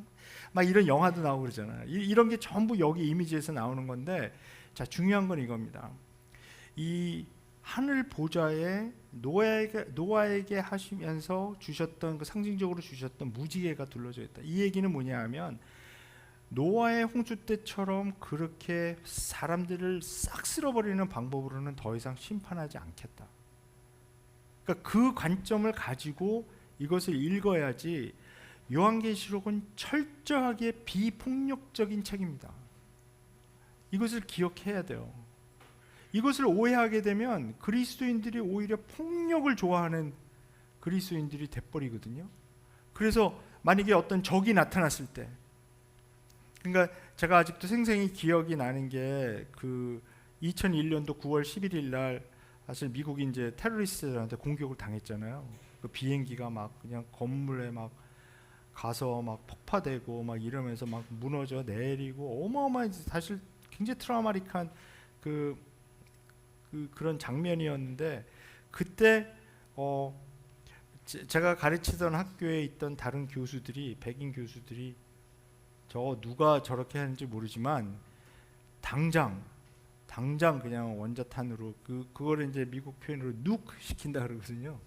막 이런 영화도 나오고 그러잖아요. 이런 게 전부 여기 이미지에서 나오는 건데, 자, 중요한 건 이겁니다. 이 하늘 보좌에 노아에게 하시면서 주셨던, 그 상징적으로 주셨던 무지개가 둘러져 있다. 이 얘기는 뭐냐 하면, 노아의 홍수 때처럼 그렇게 사람들을 싹 쓸어버리는 방법으로는 더 이상 심판하지 않겠다. 그러니까 그 관점을 가지고 이것을 읽어야지. 요한계시록은 철저하게 비폭력적인 책입니다. 이것을 기억해야 돼요. 이것을 오해하게 되면 그리스도인들이 오히려 폭력을 좋아하는 그리스도인들이 돼버리거든요. 그래서 만약에 어떤 적이 나타났을 때, 그러니까 제가 아직도 생생히 기억이 나는 게 그 2001년도 9월 11일 날 사실 미국이 이제 테러리스트들한테 공격을 당했잖아요. 그 비행기가 막 그냥 건물에 막 가서 막 폭파되고 막 이러면서 막 무너져 내리고 어마어마한, 사실 굉장히 트라우마틱한 그런 장면이었는데, 그때 제가 가르치던 학교에 있던 다른 교수들이, 백인 교수들이, 저 누가 저렇게 하는지 모르지만 당장 그냥 원자탄으로 그거를 이제 미국 표현으로 누크 시킨다 그러거든요.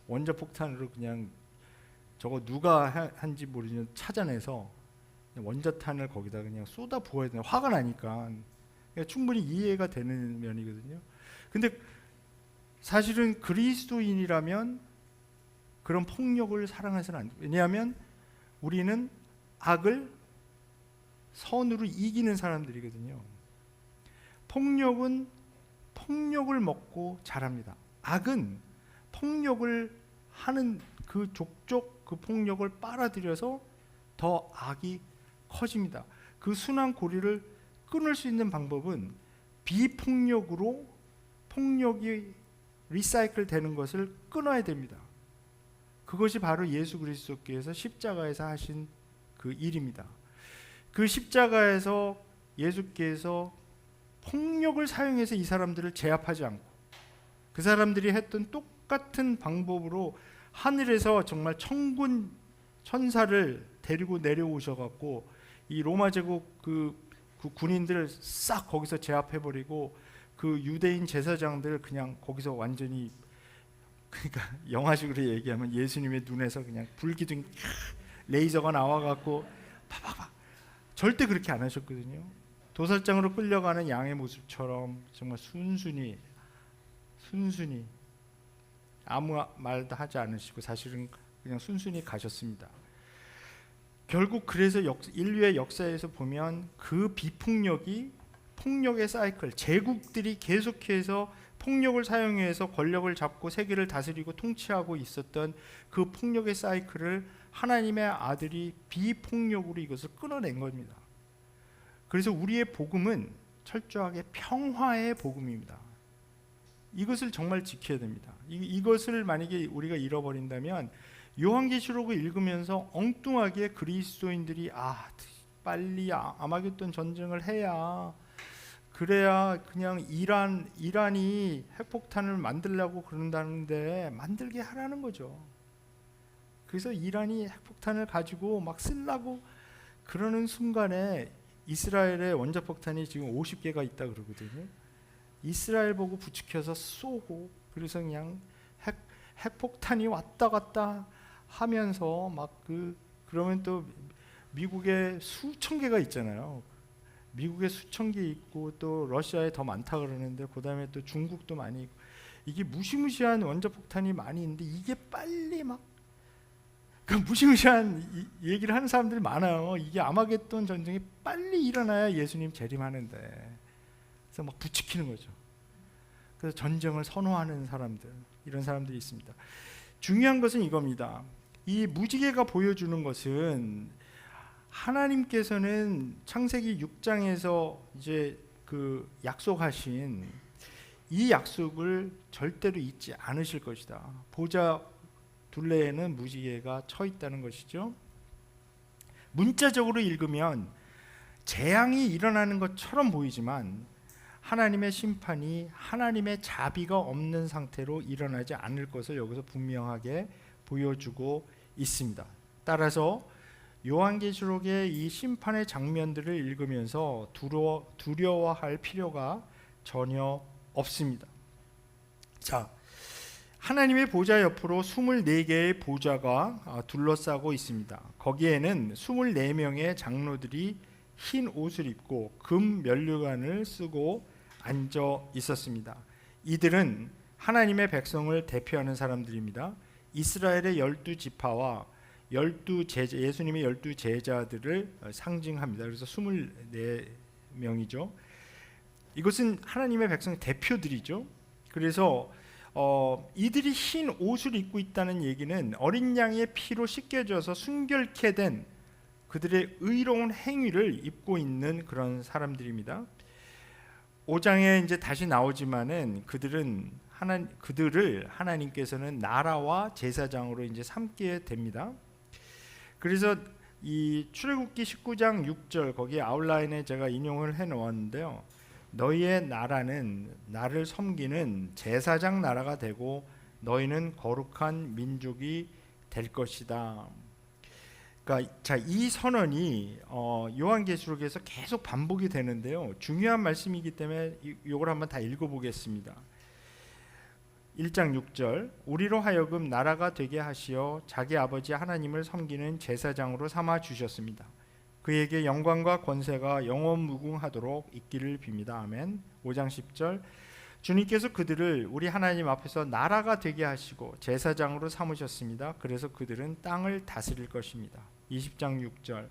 원자폭탄으로 그냥 저거 누가 한지 모르지만 찾아내서 원자탄을 거기다 그냥 쏟아 부어야 되나, 화가 나니까. 충분히 이해가 되는 면이거든요. 근데 사실은 그리스도인이라면 그런 폭력을 사랑해서는 안 돼요. 왜냐하면 우리는 악을 선으로 이기는 사람들이거든요. 폭력은 폭력을 먹고 자랍니다. 악은 폭력을 하는 그 족족 그 폭력을 빨아들여서 더 악이 커집니다. 그 순환 고리를 끊을 수 있는 방법은 비폭력으로 폭력이 리사이클 되는 것을 끊어야 됩니다. 그것이 바로 예수 그리스도께서 십자가에서 하신 그 일입니다. 그 십자가에서 예수께서 폭력을 사용해서 이 사람들을 제압하지 않고 그 사람들이 했던 똑같은 방법으로 하늘에서 정말 천군 천사를 데리고 내려오셔갖고 이 로마 제국 그 군인들을 싹 거기서 제압해버리고 그 유대인 제사장들 그냥 거기서 완전히, 그러니까 영화식으로 얘기하면 예수님의 눈에서 그냥 불기둥 레이저가 나와갖고 파파파. 절대 그렇게 안 하셨거든요. 도살장으로 끌려가는 양의 모습처럼 정말 순순히 아무 말도 하지 않으시고 사실은 그냥 순순히 가셨습니다. 결국 그래서 인류의 역사에서 보면 그 폭력의 사이클, 제국들이 계속해서 폭력을 사용해서 권력을 잡고 세계를 다스리고 통치하고 있었던 그 폭력의 사이클을 하나님의 아들이 비폭력으로 이것을 끊어낸 겁니다. 그래서 우리의 복음은 철저하게 평화의 복음입니다. 이것을 정말 지켜야 됩니다. 이것을 만약에 우리가 잃어버린다면 요한계시록을 읽으면서 엉뚱하게 그리스도인들이 빨리 아마겟돈 전쟁을 해야, 그래야 그냥 이란이 핵폭탄을 만들려고 그런다는데 만들게 하라는 거죠. 그래서 이란이 핵폭탄을 가지고 막 쓰려고 그러는 순간에 이스라엘의 원자폭탄이 지금 50개가 있다 그러거든요. 이스라엘 보고 부추겨서 쏘고, 그래서 그냥 핵폭탄이 왔다 갔다 하면서 그러면 또 미국에 수천 개가 있잖아요. 미국에 수천 개 있고 또 러시아에 더 많다 그러는데 그다음에 또 중국도 많이 있고, 이게 무시무시한 원자폭탄이 많이 있는데 이게 빨리 무시무시한 얘기를 하는 사람들이 많아요. 이게 아마겟돈 전쟁이 빨리 일어나야 예수님 재림하는데, 그래서 막 부추기는 거죠. 그래서 전쟁을 선호하는 사람들, 이런 사람들이 있습니다. 중요한 것은 이겁니다. 이 무지개가 보여주는 것은 하나님께서는 창세기 6장에서 이제 그 약속하신 이 약속을 절대로 잊지 않으실 것이다. 보좌 둘레에는 무지개가 쳐 있다는 것이죠. 문자적으로 읽으면 재앙이 일어나는 것처럼 보이지만 하나님의 심판이 하나님의 자비가 없는 상태로 일어나지 않을 것을 여기서 분명하게 보여주고 있습니다. 따라서 요한계시록의 이 심판의 장면들을 읽으면서 두려워할 필요가 전혀 없습니다. 자, 하나님의 보좌 옆으로 24개의 보좌가 둘러싸고 있습니다. 거기에는 24명의 장로들이 흰 옷을 입고 금 면류관을 쓰고 앉아 있었습니다. 이들은 하나님의 백성을 대표하는 사람들입니다. 이스라엘의 12지파와 예수님의 12제자들을 상징합니다. 그래서 24명이죠. 이것은 하나님의 백성의 대표들이죠. 그래서 이들이 흰 옷을 입고 있다는 얘기는 어린 양의 피로 씻겨져서 순결케 된 그들의 의로운 행위를 입고 있는 그런 사람들입니다. 5장에 이제 다시 나오지만은 그들을 하나님께서는 나라와 제사장으로 이제 삼게 됩니다. 그래서 이 출애굽기 19장 6절 거기에 아웃라인에 제가 인용을 해 놓았는데요. 너희의 나라는 나를 섬기는 제사장 나라가 되고 너희는 거룩한 민족이 될 것이다. 그러니까 이 선언이 요한계시록에서 계속 반복이 되는데요. 중요한 말씀이기 때문에 이걸 한번 다 읽어보겠습니다. 1장 6절 우리로 하여금 나라가 되게 하시어 자기 아버지 하나님을 섬기는 제사장으로 삼아 주셨습니다. 그에게 영광과 권세가 영원 무궁하도록 있기를 빕니다. 아멘. 5장 10절 주님께서 그들을 우리 하나님 앞에서 나라가 되게 하시고 제사장으로 삼으셨습니다. 그래서 그들은 땅을 다스릴 것입니다. 20장 6절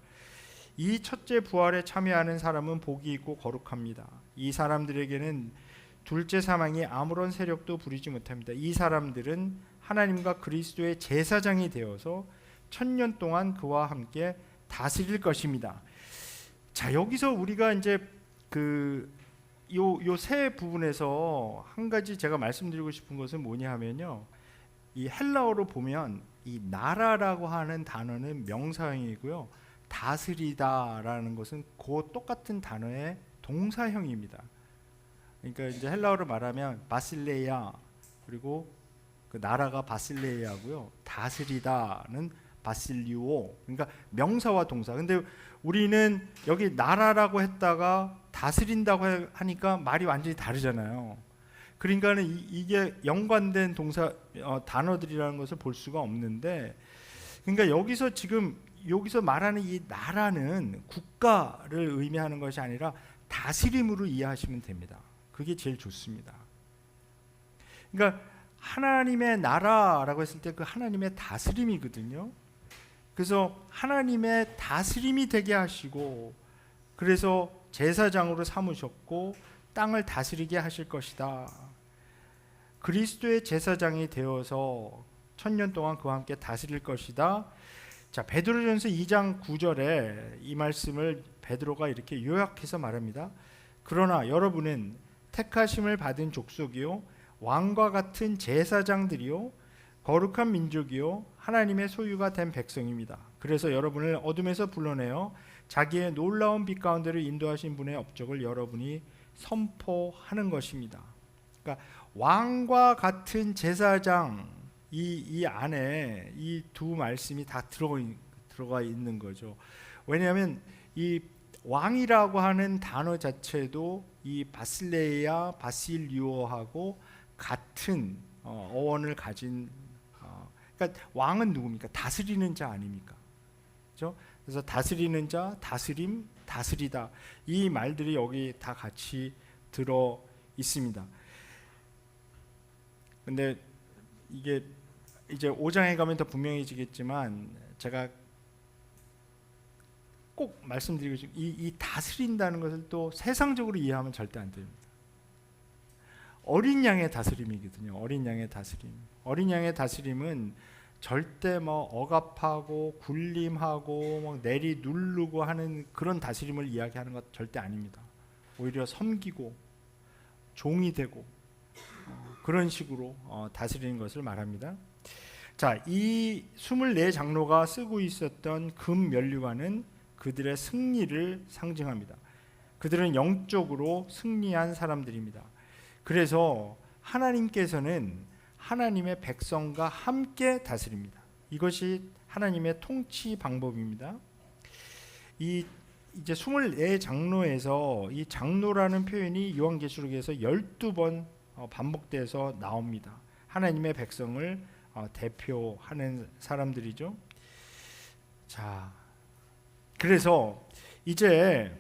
이 첫째 부활에 참여하는 사람은 복이 있고 거룩합니다. 이 사람들에게는 둘째 사망이 아무런 세력도 부리지 못합니다. 이 사람들은 하나님과 그리스도의 제사장이 되어서 1000년 동안 그와 함께 다스릴 것입니다. 자, 여기서 우리가 이제 요 세 부분에서 한 가지 제가 말씀드리고 싶은 것은 뭐냐 하면요. 이 헬라어로 보면 이 나라라고 하는 단어는 명사형이고요. 다스리다라는 것은 그 똑같은 단어의 동사형입니다. 그러니까 이제 헬라어로 말하면 바실레야, 그리고 그 나라가 바실레야고요. 다스리다는 바실리오. 그러니까 명사와 동사. 근데 우리는 여기 나라라고 했다가 다스린다고 하니까 말이 완전히 다르잖아요. 그러니까는 이게 연관된 동사 단어들이라는 것을 볼 수가 없는데, 그러니까 여기서 말하는 이 나라는 국가를 의미하는 것이 아니라 다스림으로 이해하시면 됩니다. 그게 제일 좋습니다. 그러니까 하나님의 나라라고 했을 때 그 하나님의 다스림이거든요. 그래서 하나님의 다스림이 되게 하시고, 그래서 제사장으로 삼으셨고 땅을 다스리게 하실 것이다. 그리스도의 제사장이 되어서 1000년 동안 그와 함께 다스릴 것이다. 자, 베드로전서 2장 9절에 이 말씀을 베드로가 이렇게 요약해서 말합니다. 그러나 여러분은 택하심을 받은 족속이요 왕과 같은 제사장들이요 거룩한 민족이요 하나님의 소유가 된 백성입니다. 그래서 여러분을 어둠에서 불러내어 자기의 놀라운 빛 가운데로 인도하신 분의 업적을 여러분이 선포하는 것입니다. 그러니까 왕과 같은 제사장, 이 안에 이 두 말씀이 다 들어가 있는 거죠. 왜냐하면 이 왕이라고 하는 단어 자체도 이 바실레야, 바실리오하고 같은 어원을 가진, 그러니까 왕은 누굽니까? 다스리는 자 아닙니까? 그렇죠? 그래서 다스리는 자, 다스림, 다스리다, 이 말들이 여기 다 같이 들어 있습니다. 근데 이게 이제 5장에 가면 더 분명해지겠지만 제가 꼭 말씀드리고 싶은 이 다스린다는 것을 또 세상적으로 이해하면 절대 안 됩니다. 어린 양의 다스림이거든요. 어린 양의 다스림. 어린 양의 다스림은 절대 뭐 억압하고 군림하고 뭐 내리 누르고 하는 그런 다스림을 이야기하는 것 절대 아닙니다. 오히려 섬기고 종이 되고 그런 식으로 다스리는 것을 말합니다. 자, 이 24장로가 쓰고 있었던 금 면류관은 그들의 승리를 상징합니다. 그들은 영적으로 승리한 사람들입니다. 그래서 하나님께서는 하나님의 백성과 함께 다스립니다. 이것이 하나님의 통치 방법입니다. 이제 24장로에서 이 장로라는 표현이 요한계시록에서 12번 반복돼서 나옵니다. 하나님의 백성을 대표하는 사람들이죠. 자, 그래서 이제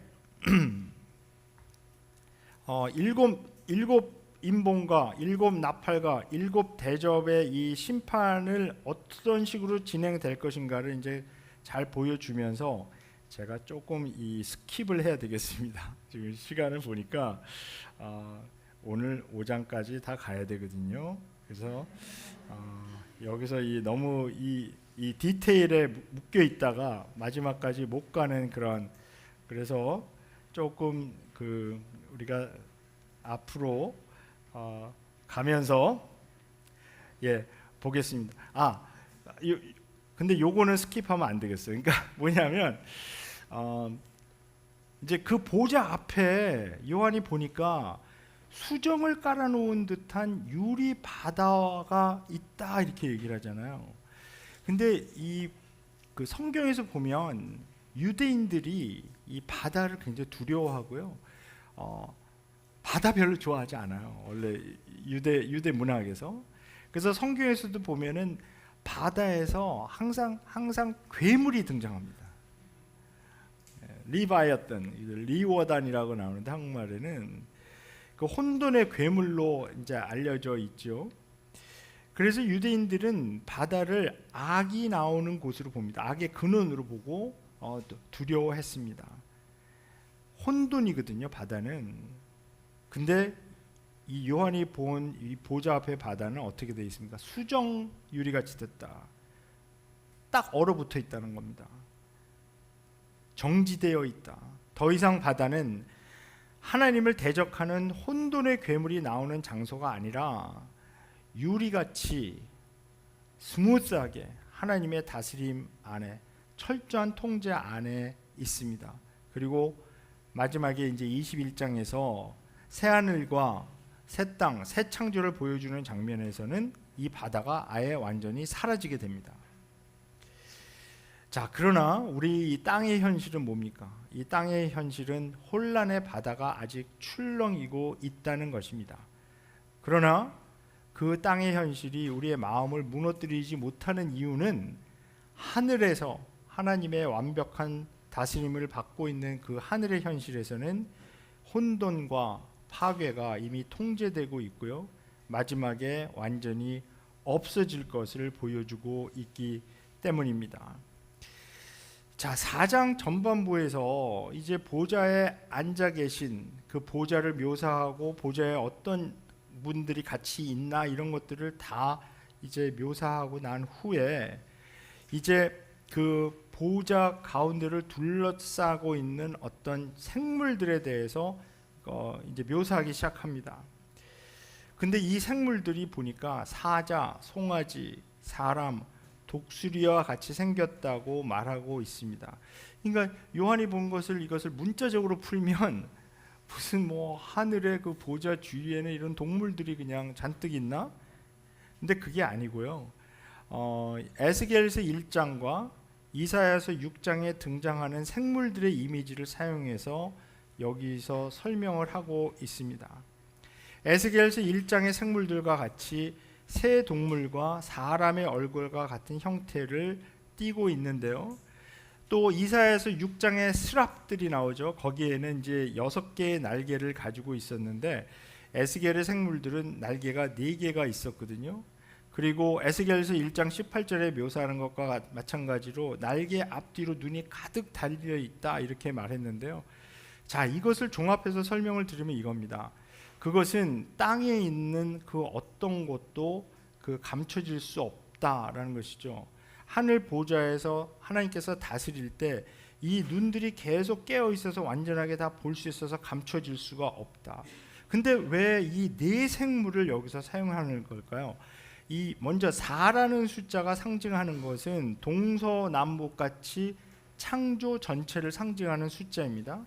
일곱 인본과 일곱 나팔과 일곱 대접의 이 심판을 어떤 식으로 진행될 것인가를 이제 잘 보여주면서 제가 조금 이 스킵을 해야 되겠습니다. 지금 시간을 보니까 오늘 5장까지 다 가야 되거든요. 그래서 여기서 너무 이 디테일에 묶여 있다가 마지막까지 못 가는 그런, 그래서 조금 우리가 앞으로 가면서 보겠습니다. 근데 요거는 스킵하면 안 되겠어요. 그러니까 뭐냐면 이제 그 보좌 앞에 요한이 보니까 수정을 깔아놓은 듯한 유리 바다가 있다 이렇게 얘기를 하잖아요. 근데 그 성경에서 보면 유대인들이 이 바다를 굉장히 두려워하고요. 바다 별로 좋아하지 않아요. 원래 유대 문학에서. 그래서 성경에서도 보면은 바다에서 항상 괴물이 등장합니다. 리바이어떤, 리워단이라고 나오는데 한국말에는 그 혼돈의 괴물로 이제 알려져 있죠. 그래서 유대인들은 바다를 악이 나오는 곳으로 봅니다. 악의 근원으로 보고 두려워했습니다. 혼돈이거든요, 바다는. 근데 이 요한이 본 이 보좌 앞의 바다는 어떻게 되어 있습니까? 수정 유리같이 됐다. 딱 얼어붙어 있다는 겁니다. 정지되어 있다. 더 이상 바다는 하나님을 대적하는 혼돈의 괴물이 나오는 장소가 아니라 유리같이 스무스하게 하나님의 다스림 안에 철저한 통제 안에 있습니다. 그리고 마지막에 이제 21장에서 새 하늘과 새 땅, 새 창조를 보여주는 장면에서는 이 바다가 아예 완전히 사라지게 됩니다. 자, 그러나 우리 이 땅의 현실은 뭡니까? 이 땅의 현실은 혼란의 바다가 아직 출렁이고 있다는 것입니다. 그러나 그 땅의 현실이 우리의 마음을 무너뜨리지 못하는 이유는 하늘에서 하나님의 완벽한 다스림을 받고 있는 그 하늘의 현실에서는 혼돈과 파괴가 이미 통제되고 있고요. 마지막에 완전히 없어질 것을 보여주고 있기 때문입니다. 자, 4장 전반부에서 이제 보좌에 앉아 계신 그 보좌를 묘사하고 보좌에 어떤 분들이 같이 있나 이런 것들을 다 이제 묘사하고 난 후에 이제 그 보좌 가운데를 둘러싸고 있는 어떤 생물들에 대해서 이제 묘사하기 시작합니다. 근데 이 생물들이 보니까 사자, 송아지, 사람, 독수리와 같이 생겼다고 말하고 있습니다. 그러니까 요한이 본 것을 이것을 문자적으로 풀면 무슨 뭐 하늘의 그 보좌 주위에는 이런 동물들이 그냥 잔뜩 있나? 근데 그게 아니고요. 에스겔서 1장과 이사야서 6장에 등장하는 생물들의 이미지를 사용해서 여기서 설명을 하고 있습니다. 에스겔서 1장의 생물들과 같이 새 동물과 사람의 얼굴과 같은 형태를 띠고 있는데요. 또 이사야서 6장에 스랍들이 나오죠. 거기에는 이제 6개의 날개를 가지고 있었는데 에스겔의 생물들은 날개가 4개가 있었거든요. 그리고 에스겔서 1장 18절에 묘사하는 것과 마찬가지로 날개 앞뒤로 눈이 가득 달려 있다 이렇게 말했는데요. 자, 이것을 종합해서 설명을 드리면 이겁니다. 그것은 땅에 있는 그 어떤 것도 그 감춰질 수 없다라는 것이죠. 하늘 보좌에서 하나님께서 다스릴 때 이 눈들이 계속 깨어 있어서 완전하게 다 볼 수 있어서 감춰질 수가 없다. 근데 왜 이 네 생물을 여기서 사용하는 걸까요? 이 먼저 4라는 숫자가 상징하는 것은 동서남북같이 창조 전체를 상징하는 숫자입니다.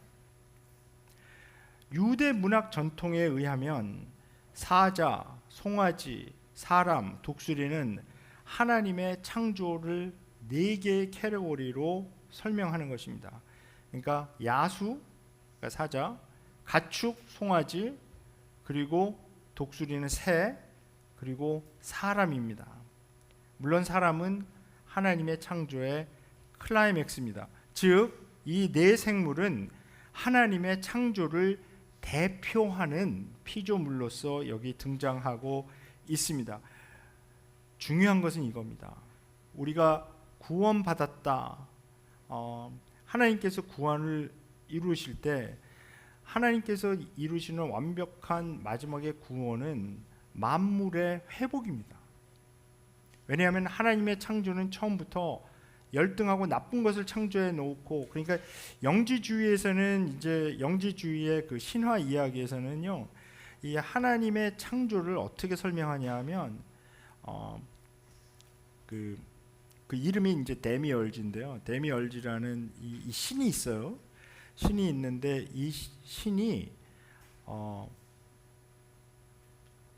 유대 문학 전통에 의하면 사자, 송아지, 사람, 독수리는 하나님의 창조를 4개의 캐테고리로 설명하는 것입니다. 그러니까 야수, 그러니까 사자, 가축, 송아지, 그리고 독수리는 새, 그리고 사람입니다. 물론 사람은 하나님의 창조의 클라이맥스입니다. 즉, 이 네 생물은 하나님의 창조를 대표하는 피조물로서 여기 등장하고 있습니다. 중요한 것은 이겁니다. 우리가 구원받았다. 하나님께서 구원을 이루실 때 하나님께서 이루시는 완벽한 마지막의 구원은 만물의 회복입니다. 왜냐하면 하나님의 창조는 처음부터 열등하고 나쁜 것을 창조해 놓고, 그러니까 영지주의에서는 이제 영지주의의 그 신화 이야기에서는요, 이 하나님의 창조를 어떻게 설명하냐면 그 이름이 이제 데미얼즈인데요. 데미얼즈라는 이 신이 있어요. 신이 있는데 이 신이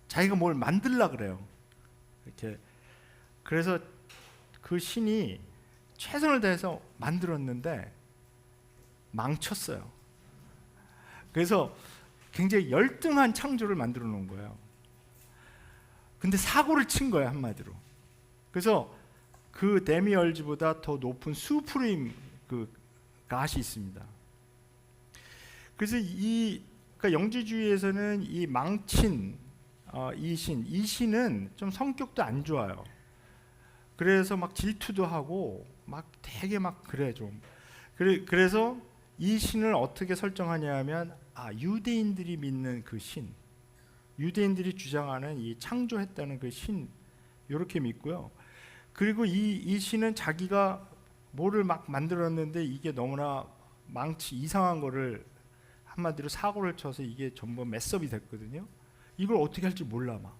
자기가 뭘 만들라 그래요. 이렇게. 그래서 그 신이 최선을 다해서 만들었는데 망쳤어요. 그래서 굉장히 열등한 창조를 만들어 놓은 거예요. 근데 사고를 친 거예요, 한마디로. 그래서 그 데미얼즈보다 더 높은 수프림 그 갓이 있습니다. 그래서 그러니까 영지주의에서는 이 망친 이 신은 좀 성격도 안 좋아요. 그래서 막 질투도 하고 막 되게 막 그래 좀. 그래서 이 신을 어떻게 설정하냐면 유대인들이 믿는 그 신, 유대인들이 주장하는 이 창조했다는 그 신, 이렇게 믿고요. 그리고 이 신은 자기가 뭐를 막 만들었는데 이게 너무나 이상한 거를 한마디로 사고를 쳐서 이게 전부 메스업이 됐거든요. 이걸 어떻게 할지 몰라 막.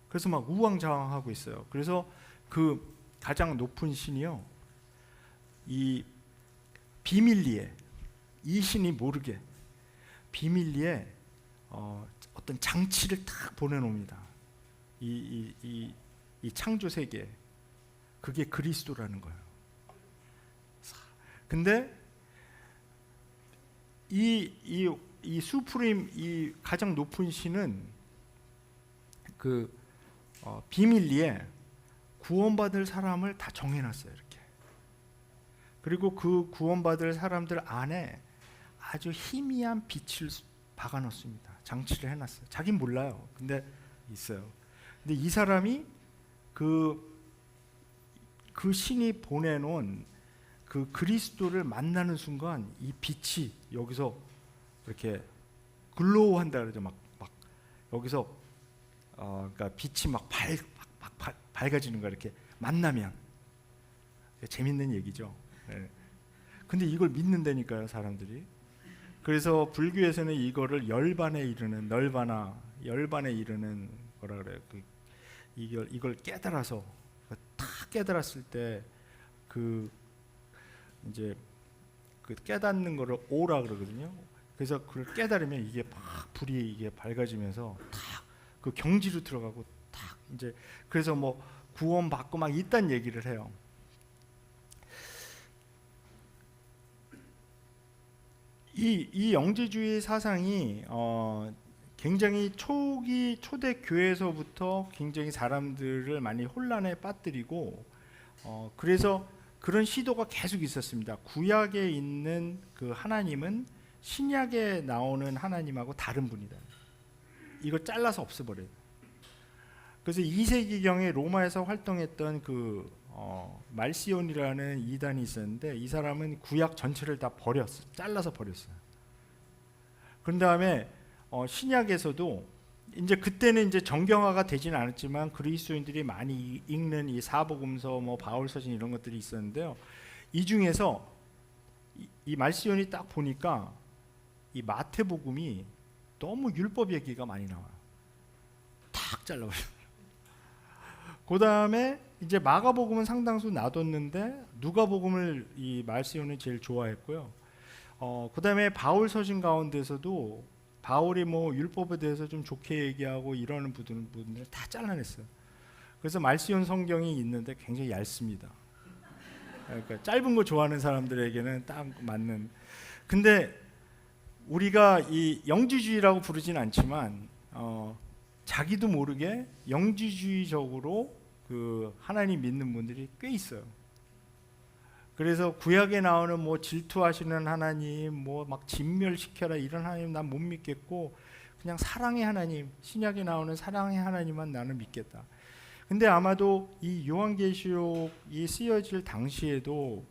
그래서 막 우왕좌왕하고 있어요. 그래서 그 가장 높은 신이요, 이 비밀리에, 이 신이 모르게 비밀리에 어떤 장치를 딱 보내놓습니다. 이 창조 세계, 그게 그리스도라는 거예요. 근데 이 수프림, 이 가장 높은 신은 그 비밀리에 구원받을 사람을 다 정해놨어요. 이렇게. 그리고 그 구원받을 사람들 안에 아주 희미한 빛을 박아놓습니다. 장치를 해놨어요. 자긴 몰라요. 근데 있어요. 근데 이 사람이 그 신이 보내놓은 그 그리스도를 만나는 순간 이 빛이 여기서 이렇게 글로우한다 그러죠. 막 여기서 그러니까 빛이 막 밝아지는 거야. 이렇게 만나면. 재밌는 얘기죠. 네. 근데 이걸 믿는다니까요, 사람들이. 그래서 불교에서는 이거를 열반에 이르는, 열반에 이르는 거라 그래요. 이걸 깨달아서 다 깨달았을 때 이제 그 깨닫는 거를 오라 그러거든요. 그래서 그걸 깨달으면 이게 막 불이 이게 밝아지면서 딱 그 경지로 들어가고 딱 이제 그래서 뭐 구원 받고 막 이딴 얘기를 해요. 이 영지주의 사상이 굉장히 초대 교회에서부터 굉장히 사람들을 많이 혼란에 빠뜨리고 그래서 그런 시도가 계속 있었습니다. 구약에 있는 그 하나님은 신약에 나오는 하나님하고 다른 분이다. 이거 잘라서 없애버려요. 그래서 2세기경에 로마에서 활동했던 그 말시온이라는 이단이 있었는데 이 사람은 구약 전체를 다 버렸어. 잘라서 버렸어요. 그런 다음에 신약에서도 이제 그때는 이제 정경화가 되지는 않았지만 그리스도인들이 많이 읽는 이 사복음서, 뭐 바울서신 이런 것들이 있었는데요. 이 중에서 이 말시온이 딱 보니까 이 마태복음이 너무 율법 얘기가 많이 나와요. 탁 잘라버려요. 그 다음에 이제 마가복음은 상당수 놔뒀는데 누가복음을 이 말시온이 제일 좋아했고요. 그 다음에 바울서신 가운데서도 바울이 뭐 율법에 대해서 좀 좋게 얘기하고 이러는 분들 다 잘라냈어요. 그래서 말시온 성경이 있는데 굉장히 얇습니다. 그러니까 짧은 거 좋아하는 사람들에게는 딱 맞는. 근데 우리가 이 영지주의라고 부르진 않지만 자기도 모르게 영지주의적으로 그 하나님 믿는 분들이 꽤 있어요. 그래서 구약에 나오는 뭐 질투하시는 하나님, 뭐 막 진멸시켜라 이런 하나님 난 못 믿겠고 그냥 사랑의 하나님, 신약에 나오는 사랑의 하나님만 나는 믿겠다. 근데 아마도 이 요한계시록이 쓰여질 당시에도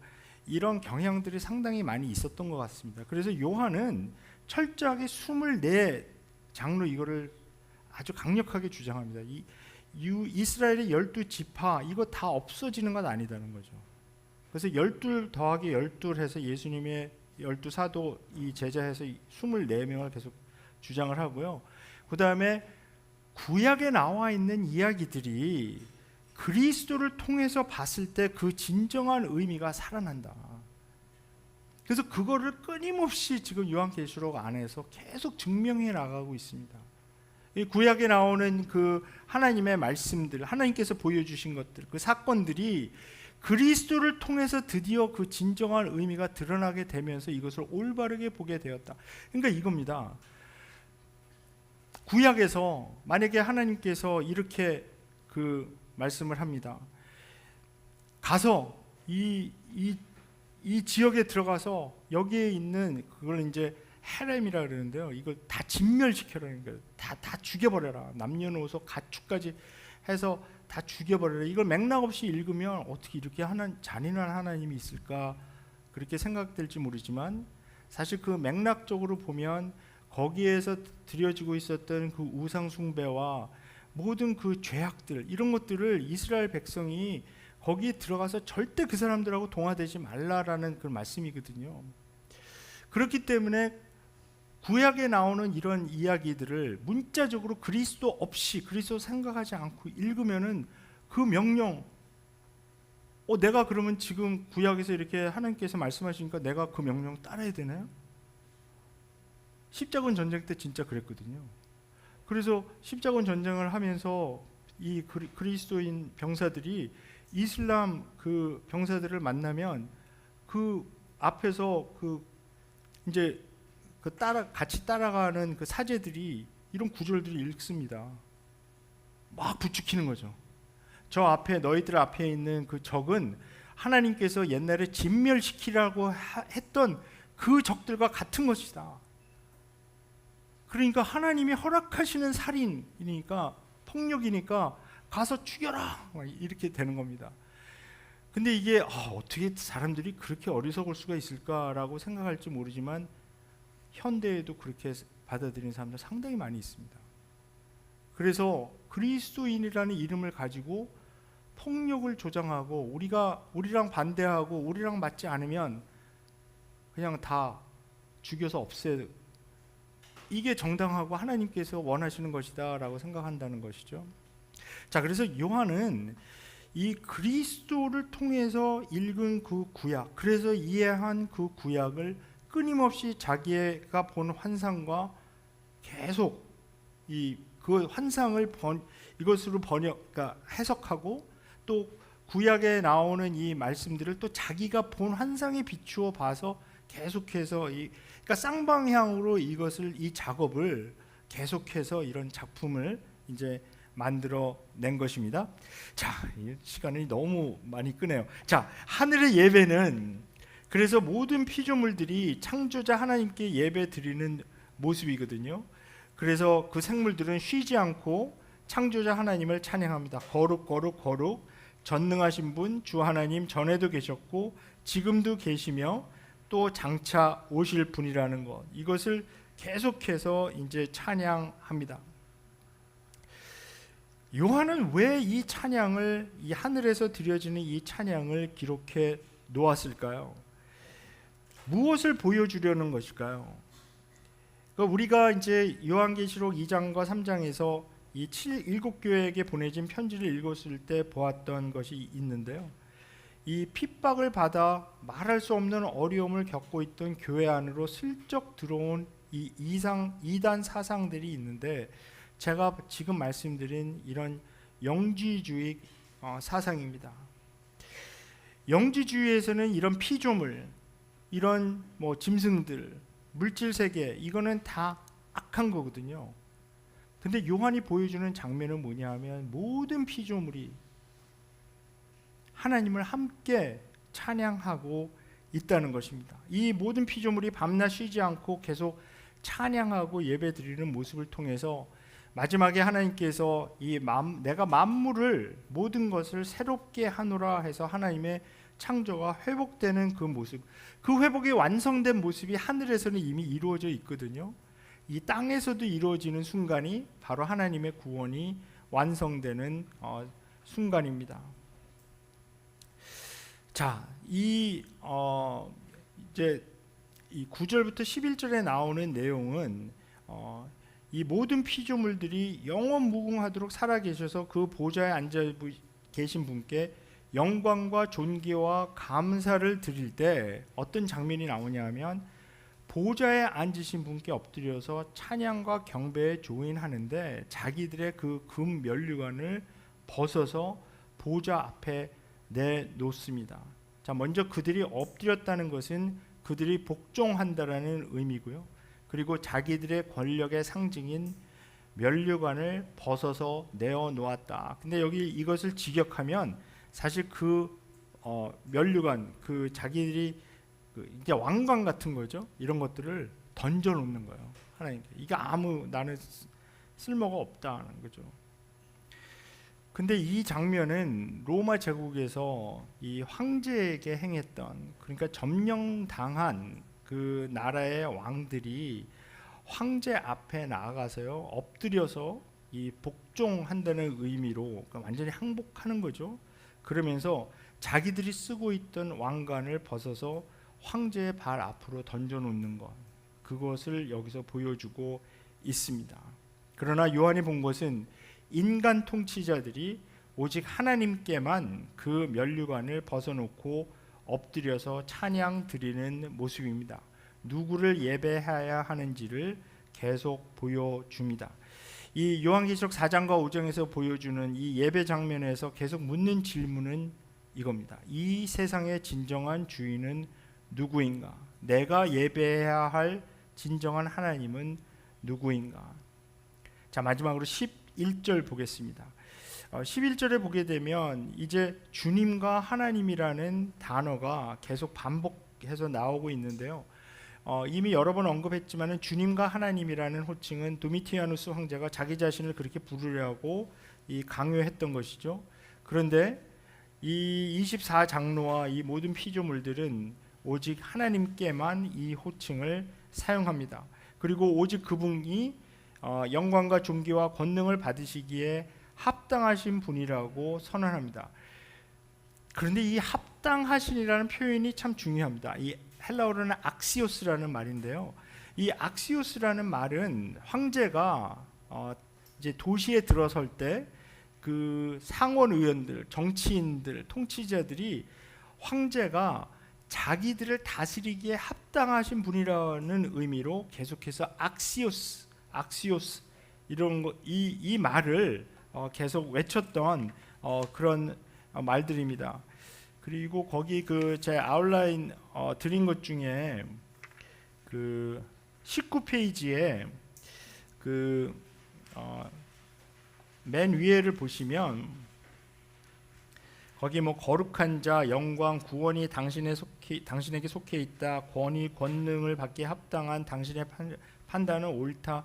이런 경향들이 상당히 많이 있었던 것 같습니다. 그래서 요한은 철저하게 24장로 이거를 아주 강력하게 주장합니다. 이스라엘의 12지파 이거 다 없어지는 건 아니다는 거죠. 그래서 12 더하기 12 해서 예수님의 12사도 이 제자해서 24명을 계속 주장을 하고요. 그 다음에 구약에 나와 있는 이야기들이 그리스도를 통해서 봤을 때 그 진정한 의미가 살아난다. 그래서 그거를 끊임없이 지금 요한계시록 안에서 계속 증명해 나가고 있습니다. 이 구약에 나오는 그 하나님의 말씀들, 하나님께서 보여주신 것들, 그 사건들이 그리스도를 통해서 드디어 그 진정한 의미가 드러나게 되면서 이것을 올바르게 보게 되었다. 그러니까 이겁니다. 구약에서 만약에 하나님께서 이렇게 그 말씀을 합니다. 가서 이 지역에 들어가서 여기에 있는 그걸 이제 헤렘이라 그러는데요. 이걸 다 진멸시켜라는 거예요. 다 죽여버려라. 남녀노소 가축까지 해서 다 죽여버려라. 이걸 맥락 없이 읽으면 어떻게 이렇게 잔인한 하나님이 있을까 그렇게 생각될지 모르지만 사실 그 맥락적으로 보면 거기에서 드려지고 있었던 그 우상 숭배와 모든 그 죄악들 이런 것들을 이스라엘 백성이 거기에 들어가서 절대 그 사람들하고 동화되지 말라라는 그 말씀이거든요. 그렇기 때문에 구약에 나오는 이런 이야기들을 문자적으로 그리스도 없이 그리스도 생각하지 않고 읽으면은 그 명령 내가 그러면 지금 구약에서 이렇게 하나님께서 말씀하시니까 내가 그 명령 따라야 되나요? 십자군 전쟁 때 진짜 그랬거든요. 그래서 십자군 전쟁을 하면서 이 그리스도인 병사들이 이슬람 그 병사들을 만나면 그 앞에서 그 이제 그 같이 따라가는 그 사제들이 이런 구절들을 읽습니다. 막 부추기는 거죠. 저 앞에 너희들 앞에 있는 그 적은 하나님께서 옛날에 진멸시키라고 했던 그 적들과 같은 것이다. 그러니까 하나님이 허락하시는 살인이니까 폭력이니까 가서 죽여라 이렇게 되는 겁니다. 근데 이게 어떻게 사람들이 그렇게 어리석을 수가 있을까라고 생각할지 모르지만 현대에도 그렇게 받아들이는 사람들 상당히 많이 있습니다. 그래서 그리스도인이라는 이름을 가지고 폭력을 조장하고 우리랑 반대하고 우리랑 맞지 않으면 그냥 다 죽여서 없애, 이게 정당하고 하나님께서 원하시는 것이다라고 생각한다는 것이죠. 자, 그래서 요한은 이 그리스도를 통해서 읽은 그 구약, 그래서 이해한 그 구약을 끊임없이 자기가 본 환상과 계속 그 환상을 이것으로 그러니까 해석하고 또 구약에 나오는 이 말씀들을 또 자기가 본 환상에 비추어 봐서 계속해서 그러니까 쌍방향으로 이 작업을 계속해서 이런 작품을 이제 만들어낸 것입니다. 자, 이 시간이 너무 많이 끄네요. 자, 하늘의 예배는 그래서 모든 피조물들이 창조자 하나님께 예배 드리는 모습이거든요. 그래서 그 생물들은 쉬지 않고 창조자 하나님을 찬양합니다. 거룩 거룩 거룩 전능하신 분 주 하나님, 전에도 계셨고 지금도 계시며 또 장차 오실 분이라는 것, 이것을 계속해서 이제 찬양합니다. 요한은 왜 이 찬양을, 이 하늘에서 드려지는 이 찬양을 기록해 놓았을까요? 무엇을 보여주려는 것일까요? 그러니까 우리가 이제 요한계시록 2장과 3장에서 이 7교회에게 보내진 편지를 읽었을 때 보았던 것이 있는데요. 이 핍박을 받아 말할 수 없는 어려움을 겪고 있던 교회 안으로 슬쩍 들어온 이 이단 사상들이 있는데, 제가 지금 말씀드린 이런 영지주의 사상입니다. 영지주의에서는 이런 피조물, 이런 짐승들, 물질 세계, 이거는 다 악한 거거든요. 근데 요한이 보여주는 장면은 뭐냐 하면 모든 피조물이 하나님을 함께 찬양하고 있다는 것입니다. 이 모든 피조물이 밤낮 쉬지 않고 계속 찬양하고 예배드리는 모습을 통해서 마지막에 하나님께서 내가 만물을 모든 것을 새롭게 하노라 해서 하나님의 창조가 회복되는 그 모습, 그 회복이 완성된 모습이 하늘에서는 이미 이루어져 있거든요. 이 땅에서도 이루어지는 순간이 바로 하나님의 구원이 완성되는 순간입니다. 자, 이제 이 9절부터 11절에 나오는 내용은 이 모든 피조물들이 영원 무궁하도록 살아계셔서 그 보좌에 앉아 계신 분께 영광과 존귀와 감사를 드릴 때 어떤 장면이 나오냐 하면, 보좌에 앉으신 분께 엎드려서 찬양과 경배에 조인하는데 자기들의 그 금 면류관을 벗어서 보좌 앞에 내놓습니다. 자, 먼저 그들이 엎드렸다는 것은 그들이 복종한다라는 의미고요. 그리고 자기들의 권력의 상징인 면류관을 벗어서 내어놓았다. 근데 여기 이것을 직역하면 사실 그 면류관, 그 자기들이 이제 왕관 같은 거죠. 이런 것들을 던져놓는 거예요. 하나님께. 이게 나는 쓸모가 없다는 거죠. 근데 이 장면은 로마 제국에서 이 황제에게 행했던, 그러니까 점령당한 그 나라의 왕들이 황제 앞에 나아가서요, 엎드려서 이 복종한다는 의미로, 그러니까 완전히 항복하는 거죠. 그러면서 자기들이 쓰고 있던 왕관을 벗어서 황제의 발 앞으로 던져놓는 것, 그것을 여기서 보여주고 있습니다. 그러나 요한이 본 것은 인간 통치자들이 오직 하나님께만 그 면류관을 벗어놓고 엎드려서 찬양 드리는 모습입니다. 누구를 예배해야 하는지를 계속 보여줍니다. 이 요한계시록 4장과 5장에서 보여주는 이 예배 장면에서 계속 묻는 질문은 이겁니다. 이 세상의 진정한 주인은 누구인가? 내가 예배해야 할 진정한 하나님은 누구인가? 자, 마지막으로 11절 보겠습니다. 11절에 보게 되면 이제 주님과 하나님이라는 단어가 계속 반복해서 나오고 있는데요. 이미 여러 번 언급했지만 주님과 하나님이라는 호칭은 도미티아누스 황제가 자기 자신을 그렇게 부르려고 강요했던 것이죠. 그런데 이 24장로와 이 모든 피조물들은 오직 하나님께만 이 호칭을 사용합니다. 그리고 오직 그분이 영광과 존귀와 권능을 받으시기에 합당하신 분이라고 선언합니다. 그런데 이 합당하신이라는 표현이 참 중요합니다. 이 헬라어로는 악시오스라는 말인데요. 이 악시오스라는 말은 황제가 이제 도시에 들어설 때 그 상원 의원들, 정치인들, 통치자들이 황제가 자기들을 다스리기에 합당하신 분이라는 의미로 계속해서 악시오스 이런 거 이 말을 계속 외쳤던 그런 말들입니다. 그리고 거기 그 제 아웃라인 드린 것 중에 그 19페이지에 그 맨 위에를 보시면 거기 뭐 거룩한 자, 영광, 구원이 당신에게 속해 있다. 권위, 권능을 받기에 합당한 당신의 판단은 옳다.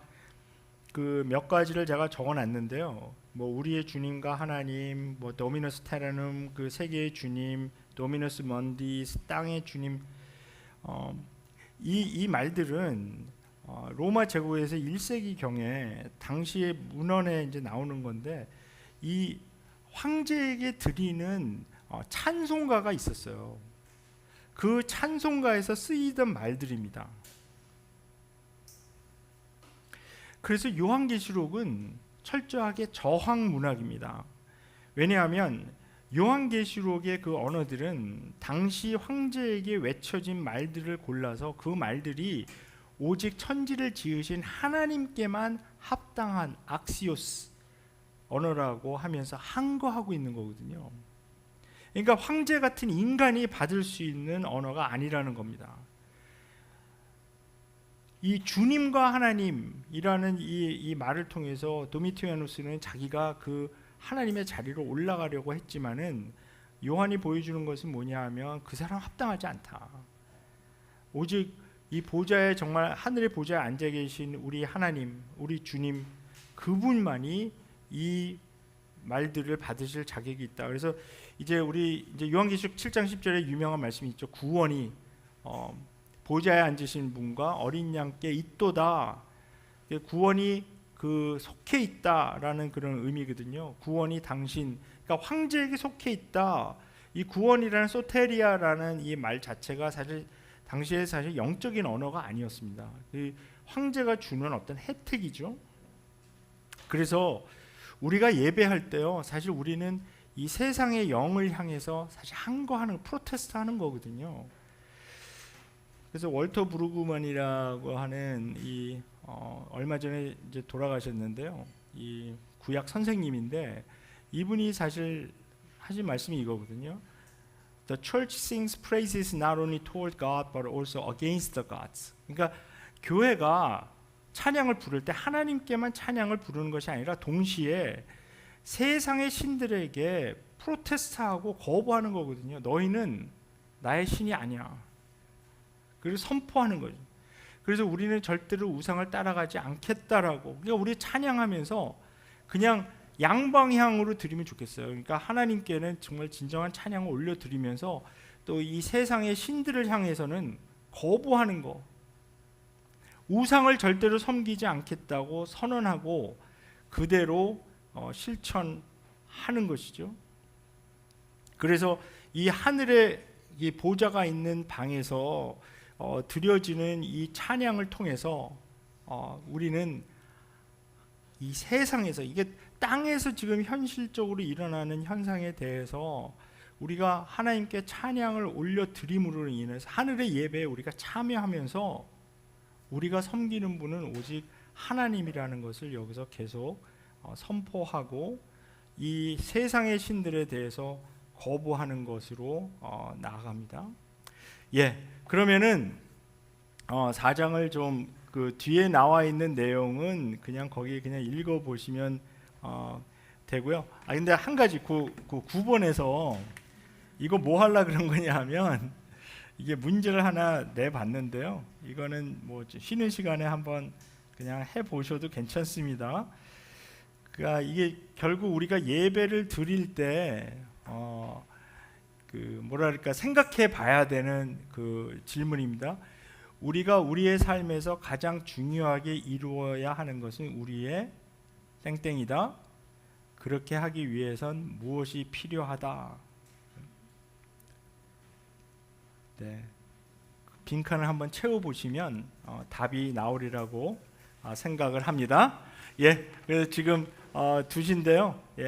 그 몇 가지를 제가 적어놨는데요. 뭐 우리의 주님과 하나님, 뭐 도미너스 테라눔, 그 세계의 주님, 도미너스 먼디스, 땅의 주님, 이 말들은 로마 제국에서 1세기 경에 당시의 문헌에 이제 나오는 건데 이 황제에게 드리는 찬송가가 있었어요. 그 찬송가에서 쓰이던 말들입니다. 그래서 요한계시록은 철저하게 저항 문학입니다. 왜냐하면 요한계시록의 그 언어들은 당시 황제에게 외쳐진 말들을 골라서 그 말들이 오직 천지를 지으신 하나님께만 합당한 악시오스 언어라고 하면서 항거하고 있는 거거든요. 그러니까 황제 같은 인간이 받을 수 있는 언어가 아니라는 겁니다. 이 주님과 하나님이라는 이 말을 통해서 도미티아누스는 자기가 그 하나님의 자리로 올라가려고 했지만은 요한이 보여주는 것은 뭐냐 하면 그 사람 합당하지 않다. 오직 이 보좌에 정말 하늘의 보좌에 앉아 계신 우리 하나님, 우리 주님 그분만이 이 말들을 받으실 자격이 있다. 그래서 이제 우리 이제 요한계시록 7장 10절에 유명한 말씀이 있죠. 구원이 보좌에 앉으신 분과 어린 양께 있도다. 구원이 그 속해 있다라는 그런 의미거든요. 구원이 당신, 그러니까 황제에게 속해 있다. 이 구원이라는 소테리아라는 이 말 자체가 사실 당시에 사실 영적인 언어가 아니었습니다. 황제가 주는 어떤 혜택이죠. 그래서 우리가 예배할 때요, 사실 우리는 이 세상의 영을 향해서 사실 항거하는, 프로테스트하는 거거든요. 그래서 월터 브루그만이라고 하는 이 얼마 전에 이제 돌아가셨는데요. 이 구약 선생님인데 이분이 사실 하신 말씀이 이거거든요. The church sings praises not only toward God but also against the gods. 그러니까 교회가 찬양을 부를 때 하나님께만 찬양을 부르는 것이 아니라 동시에 세상의 신들에게 프로테스트하고 거부하는 거거든요. 너희는 나의 신이 아니야. 그리고 선포하는 거죠. 그래서 우리는 절대로 우상을 따라가지 않겠다라고. 그러니까 우리 찬양하면서 그냥 양방향으로 드리면 좋겠어요. 그러니까 하나님께는 정말 진정한 찬양을 올려드리면서 또 이 세상의 신들을 향해서는 거부하는 거, 우상을 절대로 섬기지 않겠다고 선언하고 그대로 실천하는 것이죠. 그래서 이 하늘에 이 보좌가 있는 방에서 드려지는 이 찬양을 통해서 우리는 이 세상에서 이게 땅에서 지금 현실적으로 일어나는 현상에 대해서 우리가 하나님께 찬양을 올려 드림으로 인해서 하늘의 예배에 우리가 참여하면서 우리가 섬기는 분은 오직 하나님이라는 것을 여기서 계속 선포하고 이 세상의 신들에 대해서 거부하는 것으로 나아갑니다. 예, 그러면은 4장을 좀 그 뒤에 나와 있는 내용은 그냥 거기 그냥 읽어 보시면 되고요. 근데 한 가지 그 9번에서 이거 뭐 하려 그런 거냐 하면 이게 문제를 하나 내봤는데요. 이거는 뭐 쉬는 시간에 한번 그냥 해 보셔도 괜찮습니다. 그러니까 이게 결국 우리가 예배를 드릴 때 그 뭐랄까 생각해 봐야 되는 그 질문입니다. 우리가 우리의 삶에서 가장 중요하게 이루어야 하는 것은 우리의 땡땡이다. 그렇게 하기 위해선 무엇이 필요하다. 네, 빈칸을 한번 채워보시면 답이 나오리라고 생각을 합니다. 예, 그래서 지금 2시인데요. 예.